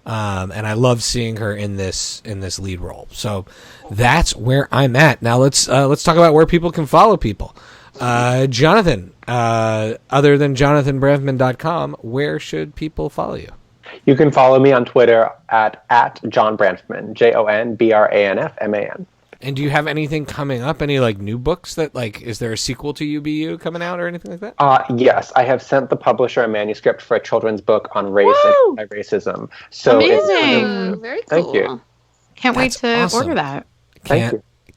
And I love seeing her in this lead role. So that's where I'm at. Now let's talk about where people can follow people. Jonathan, other than jonathanbranfman.com, where should people follow you? You can follow me on Twitter at John Branfman, JONBRANFMAN. And do you have anything coming up? Any like new books that is there a sequel to UBU coming out or anything like that? Yes, I have sent the publisher a manuscript for a children's book on race and anti-racism. So amazing! Very cool. Thank you. Can't wait to order that.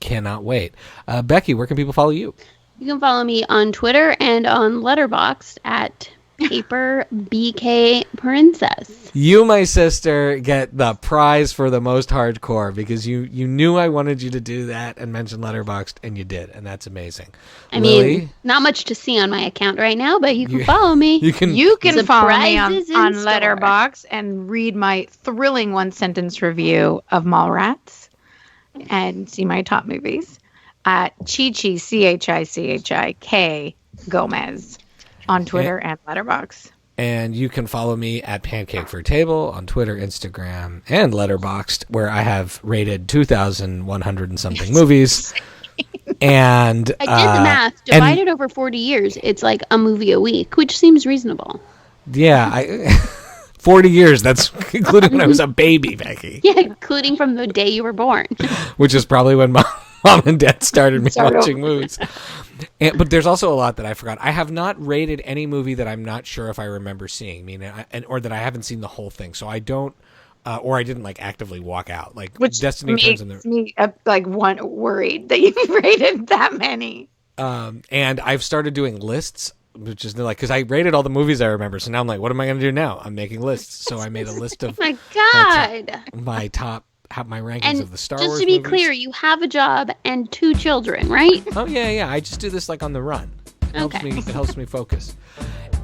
Cannot wait. Becky, where can people follow you? You can follow me on Twitter and on Letterboxd at Paper BK Princess. You, my sister, get the prize for the most hardcore because you knew I wanted you to do that and mention Letterboxd, and you did, and that's amazing. I mean, not much to see on my account right now, but you can follow me. You can follow me on Letterboxd and read my thrilling one-sentence review of Mallrats and see my top movies at Chichi, CHICHIK Gomez. On Twitter and Letterboxd. And you can follow me at Pancake for Table on Twitter, Instagram, and Letterboxd, where I have rated 2,100 and something movies. And I did the math. Divided over 40 years, it's like a movie a week, which seems reasonable. Yeah, 40 years. That's including when I was a baby, Becky. Yeah, including from the day you were born. Which is probably when Mom and Dad started me watching movies. But there's also a lot that I forgot. I have not rated any movie that I'm not sure if I remember seeing, or that I haven't seen the whole thing. So I don't, or I didn't actively walk out. Which Destiny makes me worried that you've rated that many. And I've started doing lists, which is because I rated all the movies I remember. So now I'm like, what am I going to do now? I'm making lists. So I made a list of my God, my rankings of the Star Wars movies. Just to be movies. Clear, you have a job and 2 children, right? Oh, yeah. I just do this on the run. It helps me focus.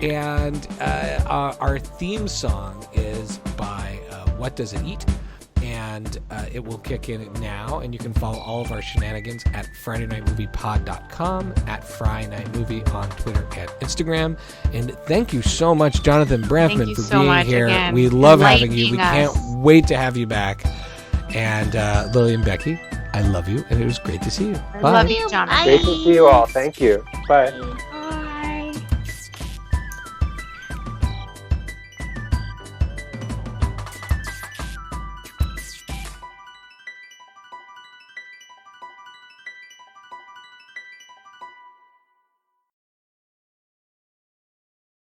And our theme song is by What Does It Eat? And it will kick in now. And you can follow all of our shenanigans at FridayNightMoviePod.com, at FryNightMovie on Twitter and Instagram. And thank you so much, Jonathan Branfman, for being here. Again. We love having you. We can't wait to have you back. And Lily and Becky, I love you, and it was great to see you. Bye. Love you, Jonathan. Great to see you all. Thank you. Bye.